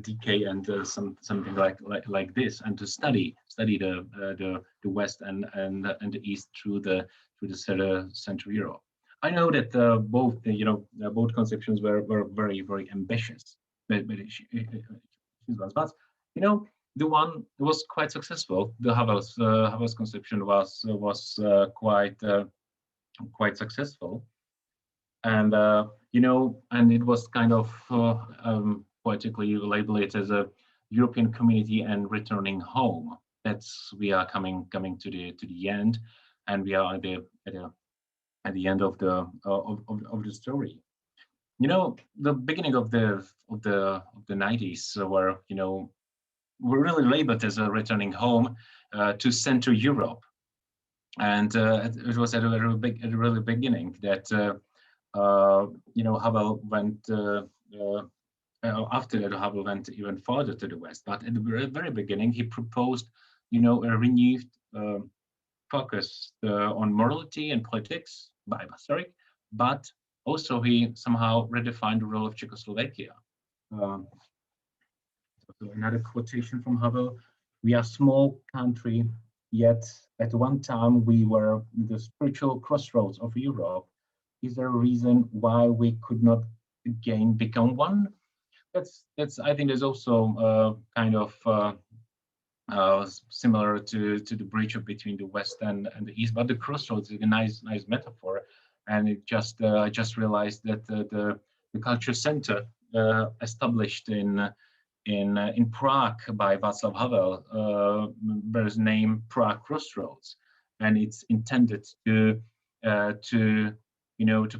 decay and something like this, and to study the West and the East through the Central Europe. I know that both conceptions were very ambitious, but the one was quite successful. The Havel's conception was quite successful, and and it was kind of poetically labeled as a European community and returning home. That's, we are coming to the end, and we are at the end of the story. The beginning of the 90s were really labeled as a returning home to Central Europe. And it was at a really beginning that Havel went after that. Havel went even farther to the west. But at the very beginning, he proposed, a renewed focus on morality and politics by historic, but also he somehow redefined the role of Czechoslovakia. So another quotation from Havel: "We are a small country, yet at one time we were the spiritual crossroads of Europe. Is there a reason why we could not again become one?" That's I think there's also kind of similar to the bridge between the West and the East, but the crossroads is a nice metaphor. And it I just realized that the culture center established in Prague by Václav Havel bears the name Prague Crossroads, and it's intended to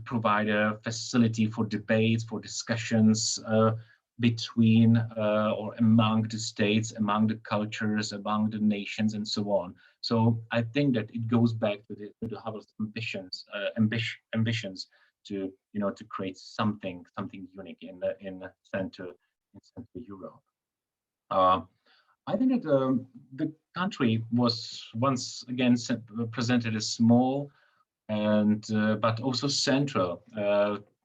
provide a facility for debates, for discussions between or among the states, among the cultures, among the nations, and so on. So I think that it goes back to the Havel's ambitions to create something unique in Central Europe. I think that the country was once again presented as small and but also central.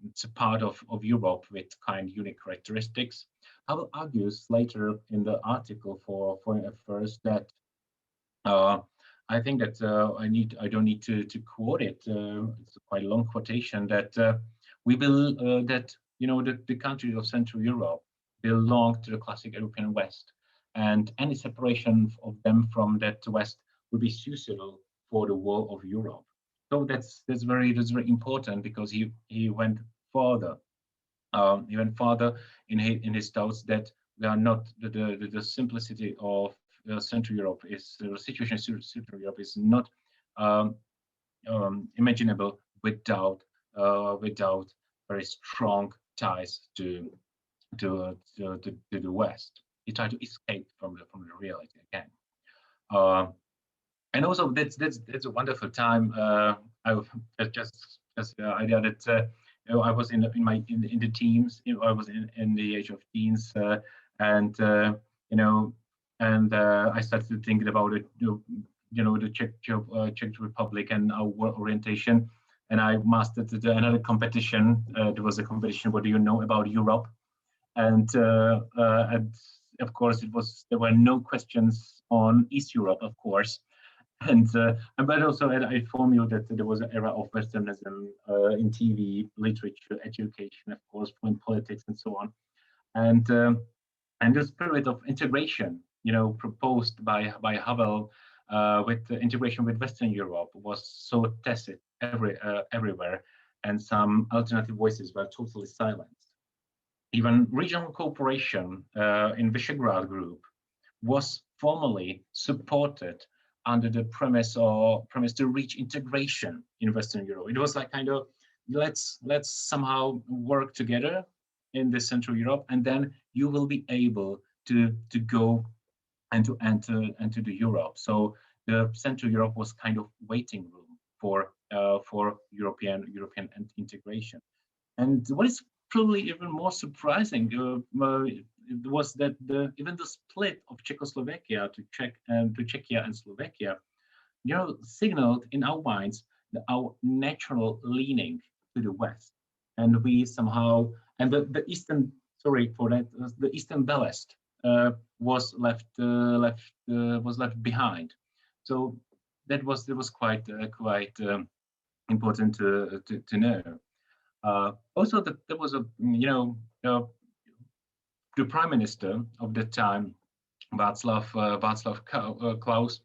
It's a part of Europe with kind of unique characteristics. Havel argues later in the article for Foreign Affairs that I think that I don't need to quote it. It's quite a long quotation that we will that the countries of Central Europe belong to the classic European West, and any separation of them from that West would be suicidal for the whole of Europe. So that's very important, because he went further. He went further in his doubts that we are not the simplicity of Central Europe is the situation in Central Europe is not imaginable without very strong ties to the West. He tried to escape from the reality again. And also that's a wonderful time. I just idea that I was in the teens. I was in the age of teens, and I started thinking about it. The Czech Republic and our orientation. And I mastered another competition. There was a competition. What do you know about Europe? And of course, there were no questions on East Europe, of course. And but also I inform you that there was an era of Westernism in TV, literature, education, of course, in politics, and so on. And the spirit of integration proposed by Havel with the integration with Western Europe was so tacit everywhere, and some alternative voices were totally silenced. Even regional cooperation in Visegrad Group was formally supported under the premise to reach integration in Western Europe. It was like kind of let's somehow work together in the Central Europe, and then you will be able to go and to enter the Europe. So the Central Europe was kind of waiting room for European integration. And what is probably even more surprising was that even the split of Czechoslovakia to Czechia and Slovakia, signaled in our minds our natural leaning to the west, and we somehow the eastern the eastern ballast was left behind. So that was quite important to know. Also, that there was the prime minister of the time, Václav Klaus.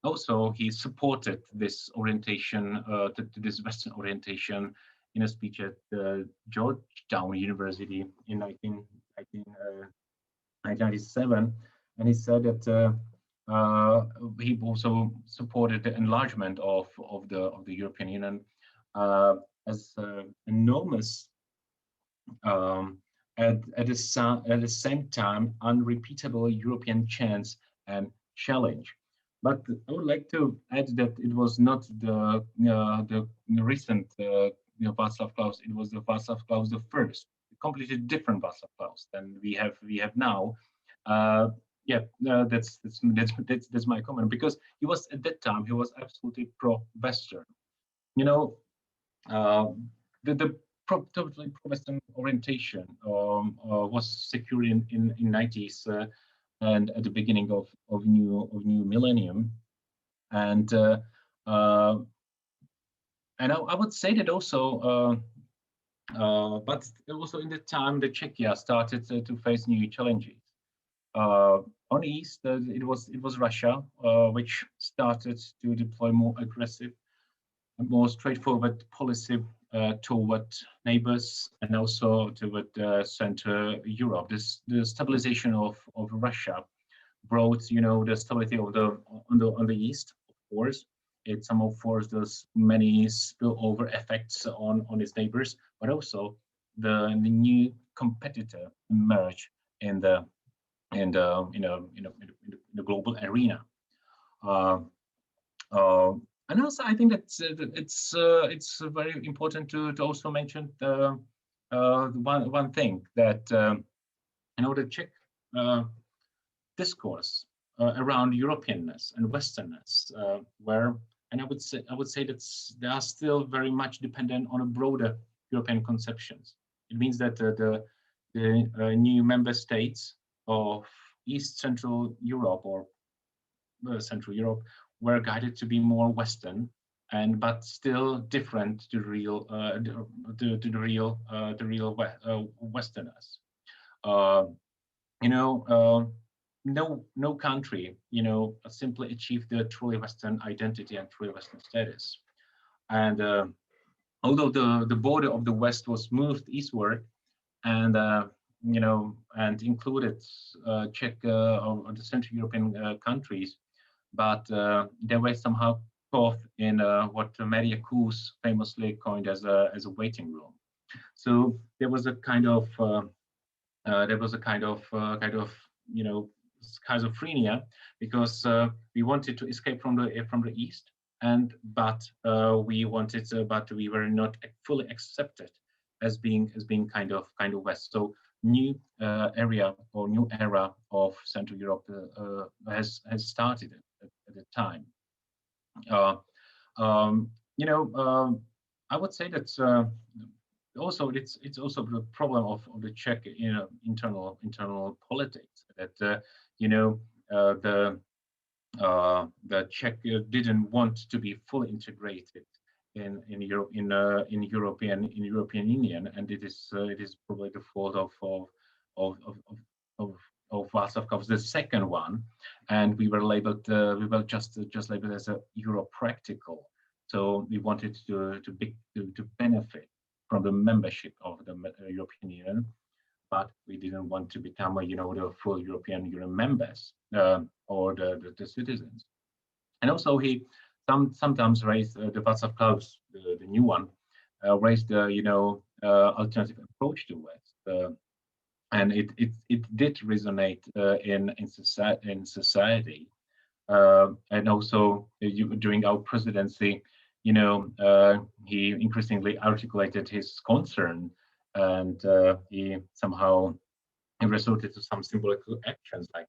Also he supported this orientation to this Western orientation in a speech at Georgetown University in 1997, and he said that he also supported the enlargement of the European Union as enormous, at the same time, unrepeatable European chance and challenge. But I would like to add that it was not the recent Václav Klaus. It was the Václav Klaus the first, a completely different Václav Klaus than we have now. That's my comment, because he was at that time, he was absolutely pro-Western. The totally pro-Western orientation was secured in 90s and at the beginning of new millennium, and I would say that also. But also in the time that Czechia started to face new challenges. On the east, it was Russia, which started to deploy more aggressive and more straightforward policy toward neighbors and also toward Central Europe. The stabilization of Russia brought, the stability of on the east, of course. It somehow forced those many spillover effects on its neighbors, but also the new competitor emerged in the global arena. And also, I think that it's very important to also mention one thing that the Czech discourse around Europeanness and Westernness, where, and I would say that they are still very much dependent on a broader European conceptions. It means that the new member states of East Central Europe or Central Europe were guided to be more Western, but still different to the real Westerners. No country simply achieved the truly Western identity and truly Western status. And although the border of the West was moved eastward, and and included Czech or the Central European countries, but they were somehow caught in what Maria Kus famously coined as a waiting room. So there was a kind of schizophrenia, because we wanted to escape from the east, but we were not fully accepted as being kind of west. So new area or new era of Central Europe has started at the time. I would say that also it's also the problem of the Czech internal politics, that the Czech didn't want to be fully integrated in European Union, and it is probably the fault of Václav Klaus, the second one, and we were labeled we were just labeled as a Europractical. So we wanted to benefit from the membership of the European Union, but we didn't want to become the full European Union members or the citizens. And also he sometimes raised the Václav Klaus, the new one, raised the alternative approach to West, and it did resonate in society, and also during our presidency, he increasingly articulated his concern, and he somehow resorted to some symbolic actions like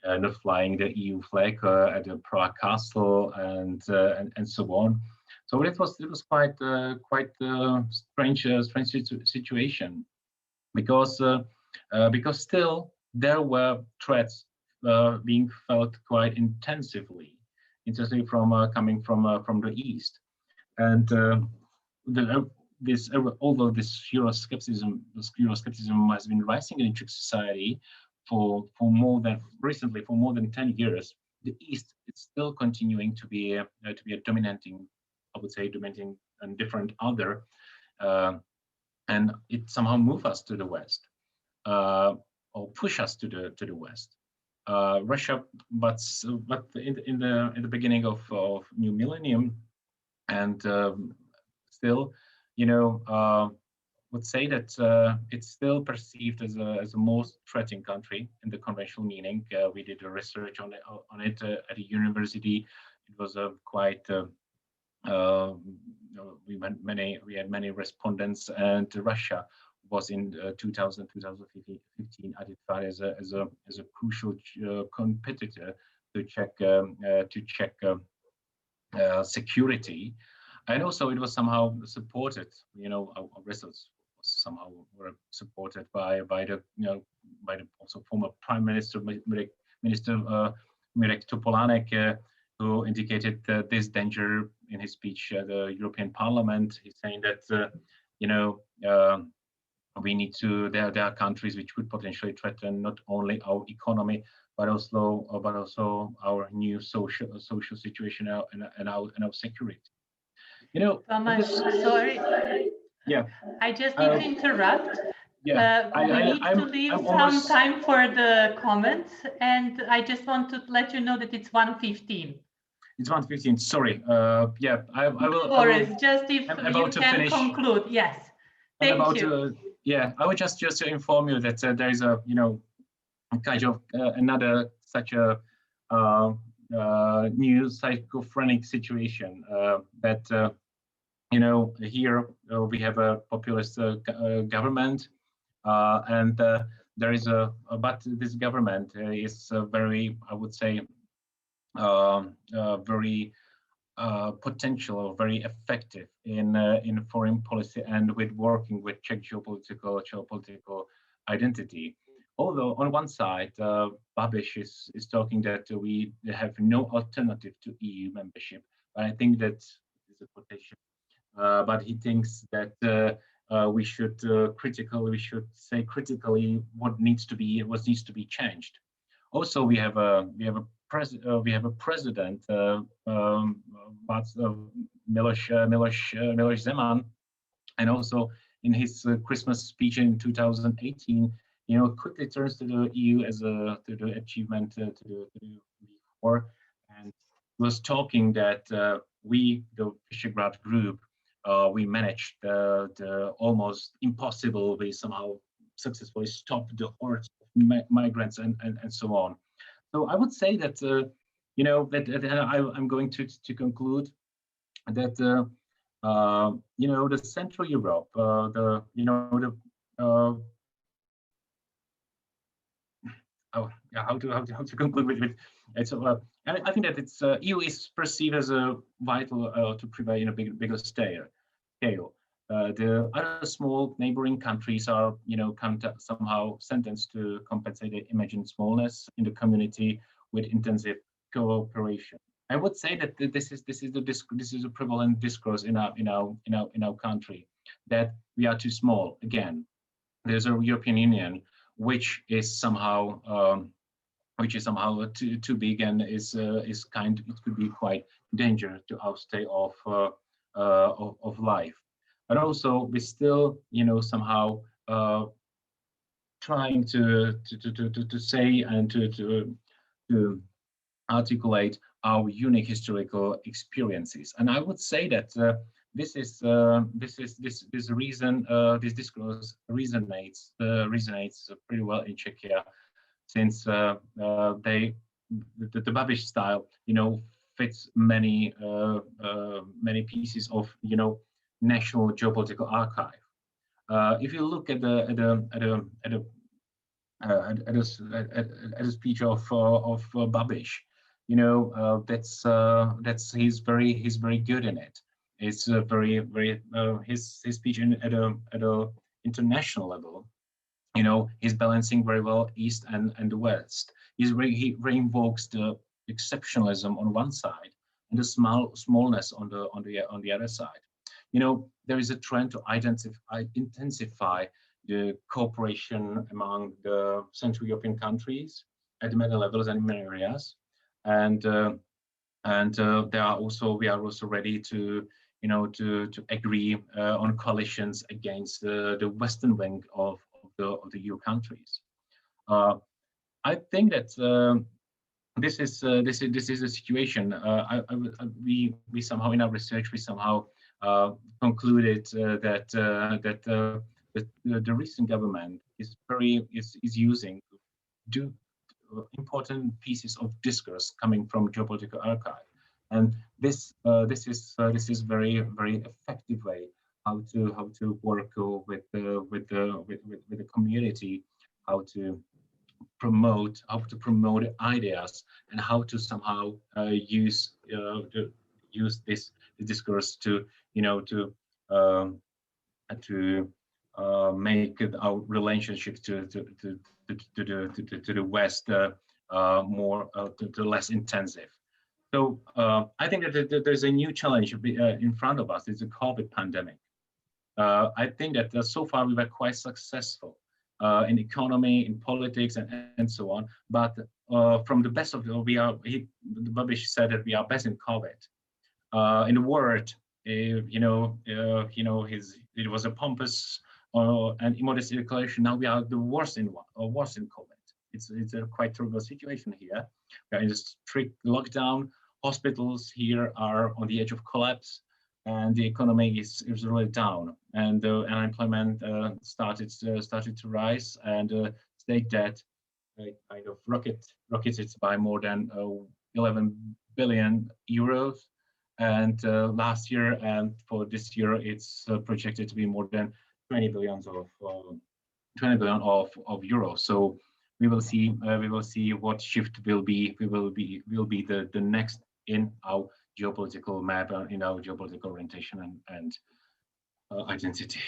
not flying the EU flag at the Prague Castle and so on. So it was quite strange situation, because still there were threats being felt quite intensively coming from the east, and although this Euroscepticism has been rising in Czech society for more than 10 years, the East is still continuing to be a dominating, I would say, dominating and different other, and it somehow moves us to the West, or push us to the West. Russia, but in the beginning of new millennium, and still, would say that it's still perceived as a most threatening country in the conventional meaning. We did a research on it at a university. It was quite. We had many respondents, and Russia was in 2015 identified as a crucial competitor to Czech security, and also it was somehow supported. Our results somehow were supported by the also former Prime Minister Mirek Topolánek, who indicated this danger in his speech at the European Parliament. He's saying that we need to. There are countries which would potentially threaten not only our economy but also our new social situation and our security. Tomáš, sorry. Yeah. I just need to interrupt. Yeah. We need to leave some time for the comments, and I just want to let you know that it's 1:15. It's 1:15. Sorry. Yeah. I will. No worries. Just if you can conclude. Yes. Thank you. Yeah. I would just to inform you that there is a kind of another such a new schizophrenic situation that here we have a populist government, and there is but this government is very, I would say, very potential, very effective in foreign policy and with working with Czech geopolitical identity. Although on one side, Babiš is talking that we have no alternative to EU membership. I think that is a quotation. But he thinks that we should say critically what needs to be changed. Also, we have a president, Miloš Zeman, and also in his Christmas speech in 2018, quickly turns to the EU as to the achievement to the war, and was talking that we, the Visegrad group, we managed the almost impossible. We somehow successfully stopped the hordes of migrants and so on. So I would say that I'm going to conclude that the Central Europe, how to conclude with it. So I think that it's EU is perceived as a vital to prevail in a bigger scale. The other small neighboring countries are, somehow sentenced to compensate the imagined smallness in the community with intensive cooperation. I would say that this is a prevalent discourse in our country, that we are too small. Again, there's a European Union which is somehow too big and it could be quite dangerous to our state of life. But also we still, somehow trying to say and to articulate our unique historical experiences. And I would say that this discourse resonates pretty well in Czechia, since the Babiš style, fits many pieces of national geopolitical archive. If you look at a speech of Babiš, that's he's very good in it. It's very his speech at a international level. He's balancing very well East and the West. He reinvokes the exceptionalism on one side and the smallness on the other side. There is a trend to intensify the cooperation among the Central European countries at many levels and many areas, and we are also ready to agree on coalitions against the Western wing of the EU countries. I think that this is a situation. We somehow in our research concluded that the recent government is using important pieces of discourse coming from Geopolitical Archive, and this is very effective way how to work with the community, how to promote ideas, and how to somehow use this discourse to make our relationships to the West more less intensive. So I think that there's a new challenge in front of us. It's the COVID pandemic. I think that so far we were quite successful in economy, in politics, and so on. But from the best of the, Babiš said that we are best in COVID. In the world, it was a pompous and immodest declaration. Now we are the worst in COVID. It's a quite terrible situation here. We are in a strict lockdown. Hospitals here are on the edge of collapse, and the economy is really down. And the unemployment started to rise, and state debt kind of rocketed by more than 11 billion euros. And last year and for this year, it's projected to be more than 20 billion of euros. So we will see what shift will be the next in our geopolitical map and in our geopolitical orientation and identity.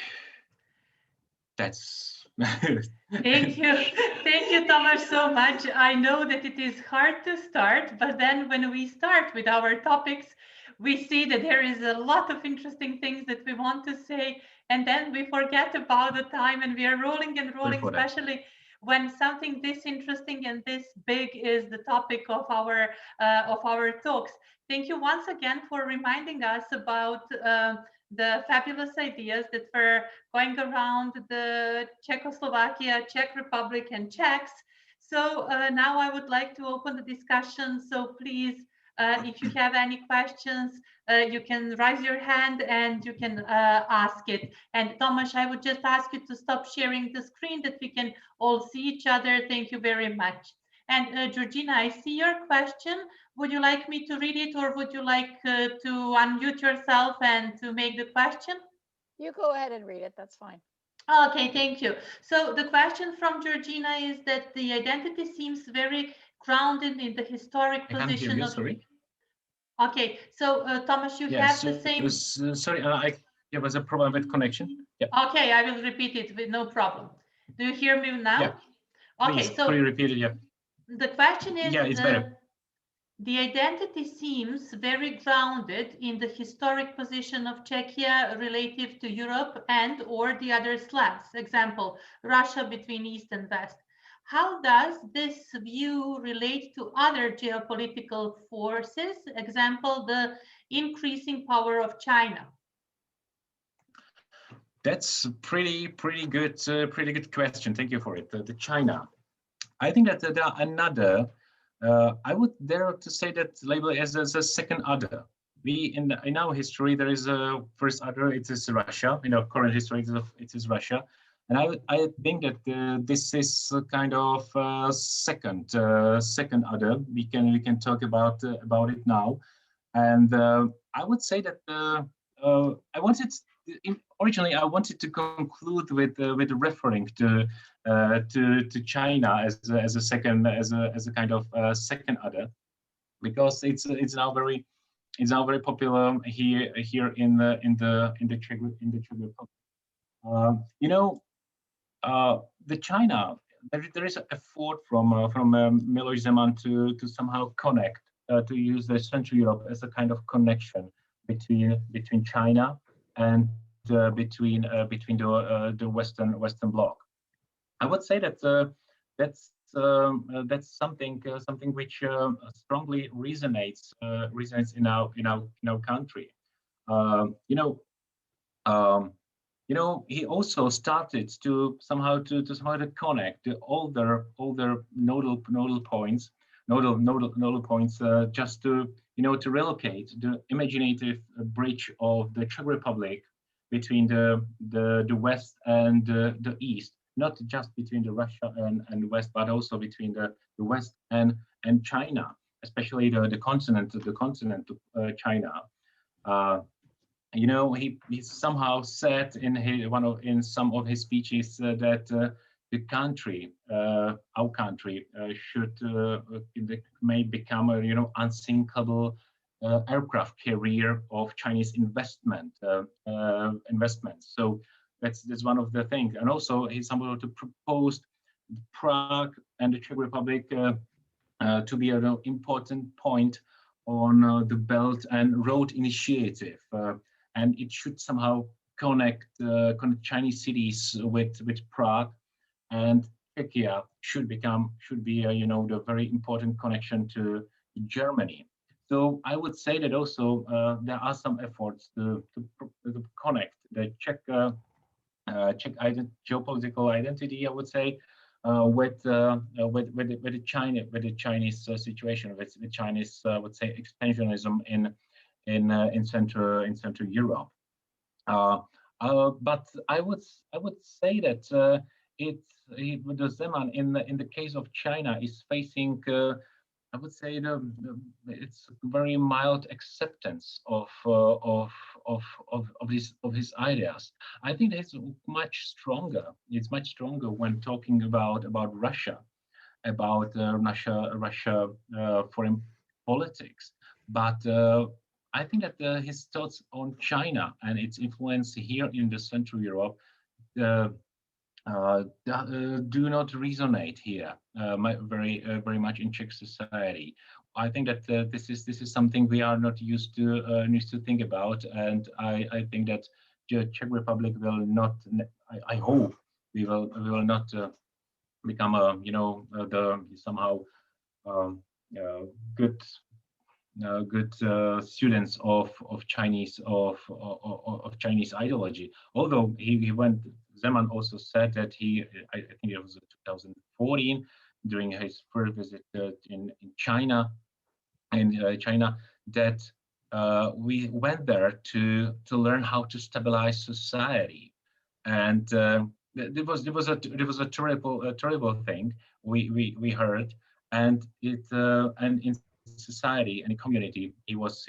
That's Thank you, Tomáš, so much. I know that it is hard to start, but then when we start with our topics, we see that there is a lot of interesting things that we want to say, and then we forget about the time, and we are rolling, especially when something this interesting and this big is the topic of our talks. Thank you once again for reminding us about the fabulous ideas that were going around the Czechoslovakia, Czech Republic, and Czechs. So now I would like to open the discussion. So please, if you have any questions, you can raise your hand and you can ask it. And Tomáš, I would just ask you to stop sharing the screen that we can all see each other. Thank you very much. And Georgina, I see your question. Would you like me to read it, or would you like to unmute yourself and to make the question? You go ahead and read it. That's fine. Okay, thank you. So the question from Georgina is that the identity seems very grounded in the historic position of... Sorry. Okay, so Tomáš, you have the same... Sorry, there was a problem with connection. Yeah. Okay, I will repeat it with no problem. Do you hear me now? Yeah. Okay, please, so could you repeat it? Yeah. The question is... Yeah, it's better. The identity seems very grounded in the historic position of Czechia relative to Europe and or the other Slavs, example, Russia between East and West. How does this view relate to other geopolitical forces, example, the increasing power of China? That's pretty good question. Thank you for it. The China. I think that there are another. I would dare to say that label as a second other. We in our history there is a first other. It is Russia. In our current history, it is Russia, and I think that this is a kind of second other. We can talk about it now, and I would say that originally I wanted to conclude with referring to China as a kind of second other, because it's now very popular here in the Czech Republic. The China, there is an effort from Miloš Zeman to somehow connect, to use the Central Europe as a kind of connection between China and between the Western Bloc. I would say that that's something which strongly resonates in our country. He also started to somehow connect the older nodal points, just to relocate the imaginative bridge of the Czech Republic between the West and the East, not just between the Russia and the West, but also between the West and China, especially the continent China. He somehow said in some of his speeches that the country, our country, may become a unsinkable aircraft carrier of Chinese investments. So that's one of the things. And also he somehow to propose Prague and the Czech Republic to be an important point on the Belt and Road Initiative, and it should somehow connect Chinese cities with Prague, and Czechia should be the very important connection to Germany. So I would say that also there are some efforts to connect the Czech geopolitical identity, I would say, with the Chinese situation, with the Chinese, I would say, expansionism in Central Europe. But I would say that the Zeman in the case of China is facing, I would say, it's very mild acceptance of his ideas. I think it's much stronger. It's much stronger when talking about Russia, about Russia foreign politics. But I think that his thoughts on China and its influence here in the Central Europe do not resonate here very much in Czech society. I think that this is something we are not used to think about, and I think that the Czech Republic will not. I hope we will not become the somehow good students of Chinese ideology. Although Zeman also said that I think it was 2014 during his first visit in China, that we went there to learn how to stabilize society, and there was a terrible thing we heard, and in society and community he was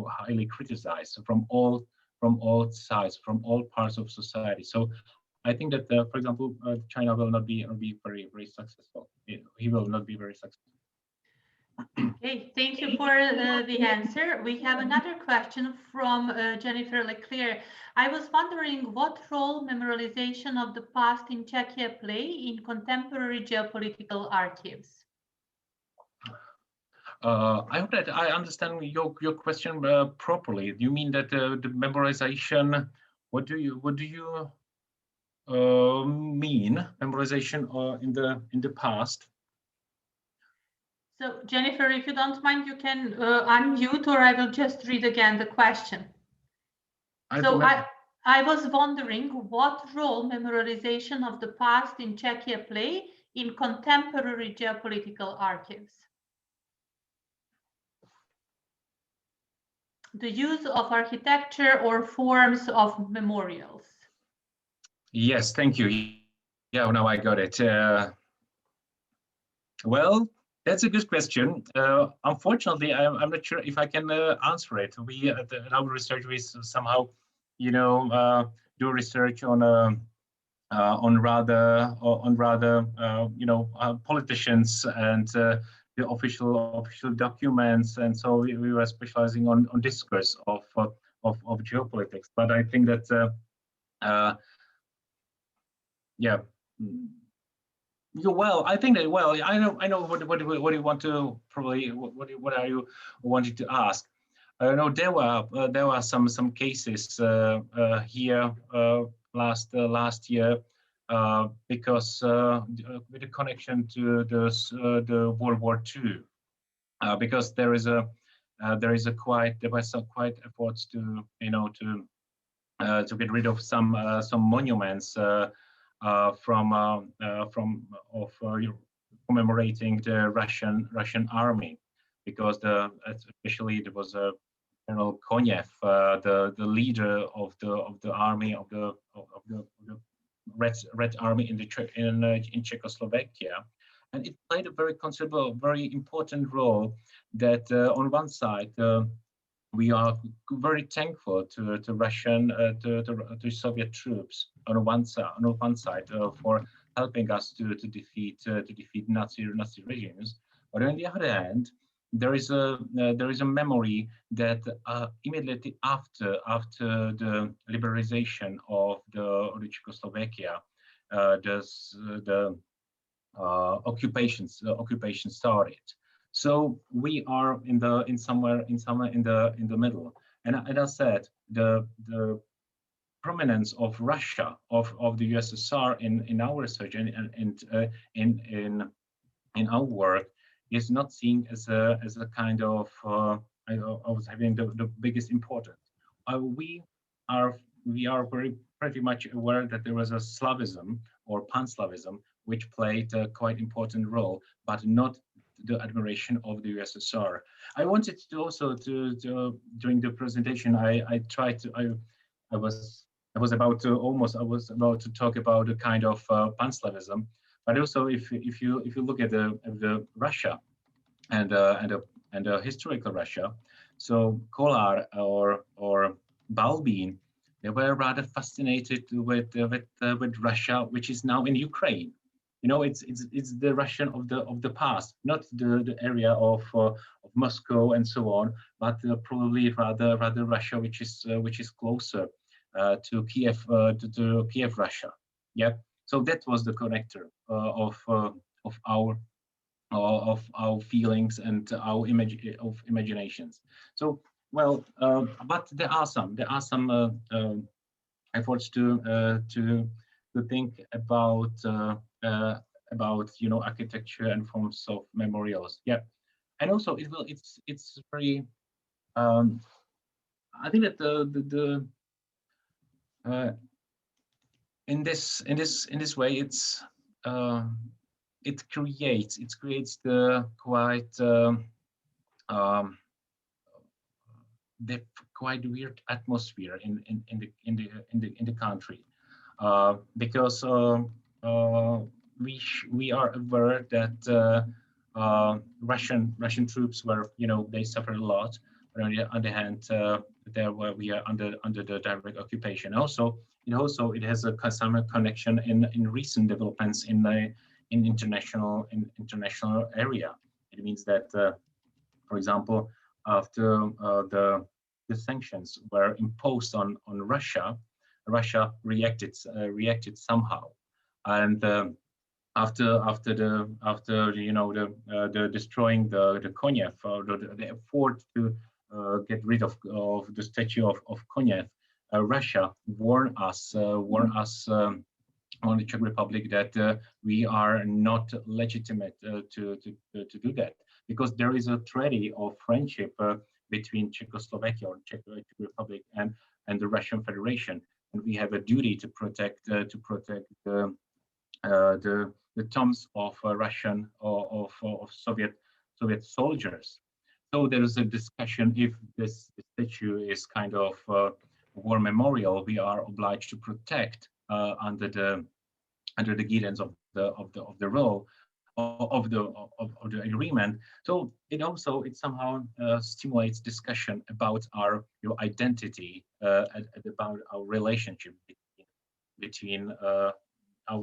highly criticized from all sides, from all parts of society. So I think that for example China will not be very successful. He will not be very successful. Okay, thank you for the answer. We have another question from Jennifer Leclerc. I was wondering what role memorialization of the past in Czechia play in contemporary geopolitical archives. I hope that I understand your question properly. You mean that the memorization? What do you mean memorization in the past? So Jennifer, if you don't mind, you can unmute, or I will just read again the question. I was wondering what role memorization of the past in Czechia play in contemporary geopolitical archives. The use of architecture or forms of memorials. Yes, thank you. Yeah, now I got it. Well, that's a good question. Unfortunately, I'm not sure if I can answer it. We at our research, we somehow, do research on rather politicians and the official documents, and so we were specializing on discourse of geopolitics. But I think that yeah. Well, I think that. Well, I know what you want to probably what are you wanting to ask? I know there were some cases here last year because with a connection to the World War II, because there were some quite efforts to to get rid of some monuments commemorating the Russian army, because especially there was a General Konev, the leader of the army of the Red Army in Czechoslovakia, and it played a very considerable, very important role. That on one side, we are very thankful to Russian to Soviet troops on one side for helping us to defeat Nazi regimes, but on the other hand, there is a memory that immediately after the liberalization of the Czechoslovakia, the occupation started. So we are somewhere in the middle. And as I said, the prominence of Russia, of the USSR in our research and in our work is not seen as a kind of as having the biggest importance. We are pretty much aware that there was a Slavism or Pan-Slavism which played a quite important role, but not the admiration of the USSR. I wanted to also during the presentation, I was about to talk about a kind of Pan-Slavism, but also if you look at the Russia and historical Russia, so Kolar or Balbín, they were rather fascinated with Russia, which is now in Ukraine. It's the Russian of the past, not the area of Moscow and so on, but probably rather Russia, which is closer to Kiev, to Kiev, Russia. Yeah. So that was the connector of our feelings and our imaginations. So well, but there are some efforts to think about architecture and forms of memorials. Yeah, and also it's very. I think that the in this way it creates the quite the quite weird atmosphere in the country, because we are aware that Russian troops were, they suffered a lot, but on the other hand, we are under the direct occupation. Also, it has some connection in recent developments in international area. It means that, for example, after the sanctions were imposed on Russia reacted somehow, and after you know the destroying the Konev, the effort to get rid of the statue of Konev, Russia warned us on the Czech Republic that we are not legitimate to do that, because there is a treaty of friendship between Czechoslovakia or Czech Republic and the Russian Federation, and we have a duty to protect the tombs of Russian or of Soviet soldiers. So there is a discussion if this statue is kind of war memorial, we are obliged to protect under the guidance of the role of the agreement. So it somehow stimulates discussion about our identity about our relationship between our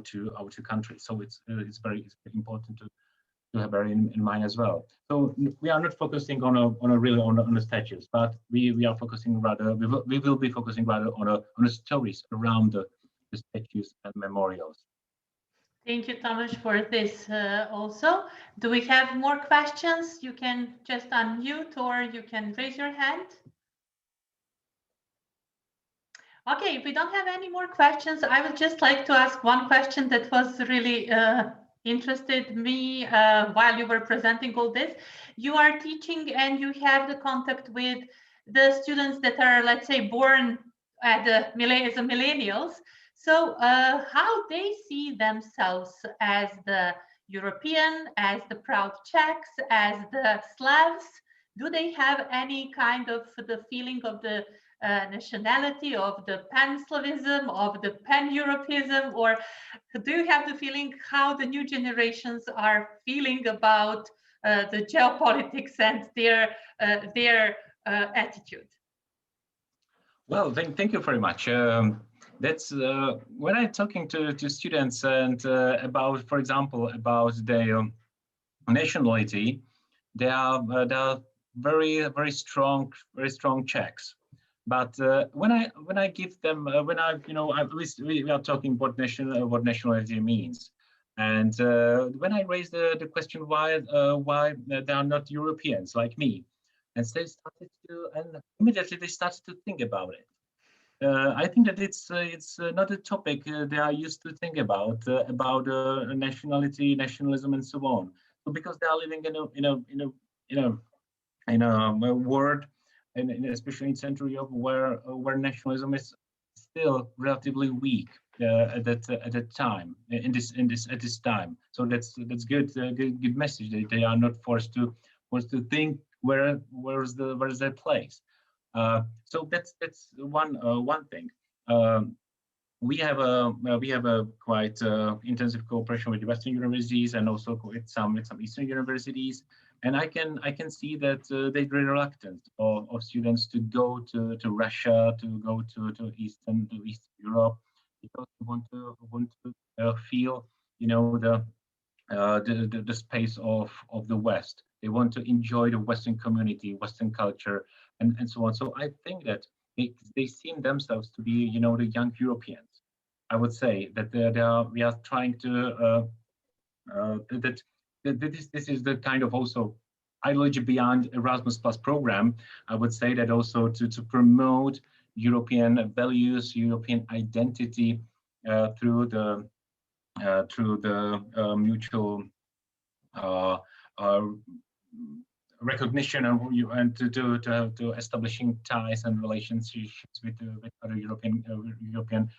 two countries. So it's very important to have very in mind as well. So we are not focusing on the statues, but we are focusing rather we will be focusing rather on the stories around the statues and memorials. Thank you, Tomáš, for this also. Do we have more questions? You can just unmute or you can raise your hand. Okay, if we don't have any more questions, I would just like to ask one question that was really interested me while you were presenting all this. You are teaching and you have the contact with the students that are, let's say, born at the as a millennials. So how they see themselves as the European, as the proud Czechs, as the Slavs? Do they have any kind of the feeling of the nationality, of the pan-Slavism, of the pan-Europeism, or do you have the feeling how the new generations are feeling about the geopolitics and their attitude? Well, thank you very much. That's when I'm talking to students and about, for example, about their nationality, they are very strong Czechs. But when I give them when I at least we are talking what nationality means, and when I raise the question why they are not Europeans like me, and they started to and immediately they started to think about it. I think that it's not a topic they are used to think about nationality, nationalism, and so on. So because they are living in a world, and especially in Central Europe, where nationalism is still relatively weak at that time at this time. So that's good good message that they are not forced to think where's their place. So that's one thing. We have a quite intensive cooperation with the Western universities and also with some Eastern universities, and I can see that they're very reluctant of students to go to Russia, to go to Eastern Europe, because they want to feel the space of the West. They want to enjoy the Western community, Western culture, and so on. So I think that they seem themselves to be, the young Europeans. I would say that we are trying to that this is the kind of also ideology beyond Erasmus Plus program. I would say that also to promote European values, European identity through the mutual recognition and to establishing ties and relationships with other European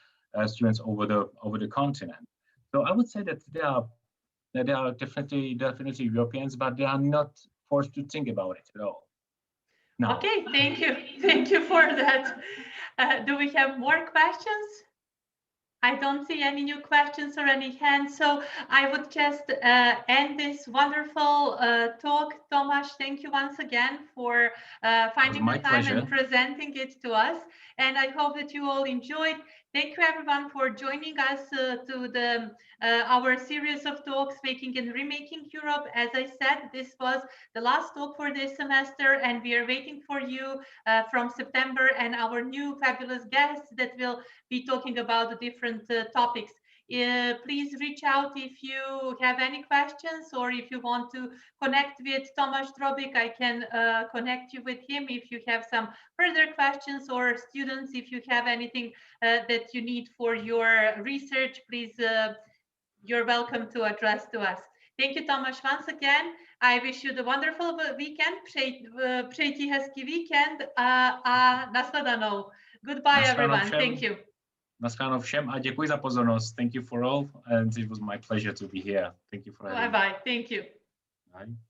students over the continent. So I would say that they are definitely Europeans, but they are not forced to think about it at all. No. Okay, thank you for that. Do we have more questions? I don't see any new questions or any hands, so I would just end this wonderful talk. Tomáš, thank you once again for finding the time and presenting it to us. And I hope that you all enjoyed. Thank you everyone for joining us to our series of talks, Making and Remaking Europe. As I said, this was the last talk for this semester, and we are waiting for you from September and our new fabulous guests that will be talking about the different topics. Please reach out if you have any questions, or if you want to connect with Tomáš Drobík, I can connect you with him if you have some further questions, or students, if you have anything that you need for your research, please, you're welcome to address to us. Thank you, Tomáš, once again. I wish you the wonderful weekend. Přeji ti hezký víkend a nashledanou. Goodbye, everyone. Thank you. Nashledanou všem a děkuji za pozornost. Thank you for all, and it was my pleasure to be here. Thank you for having me. Bye-bye. Thank you. Bye.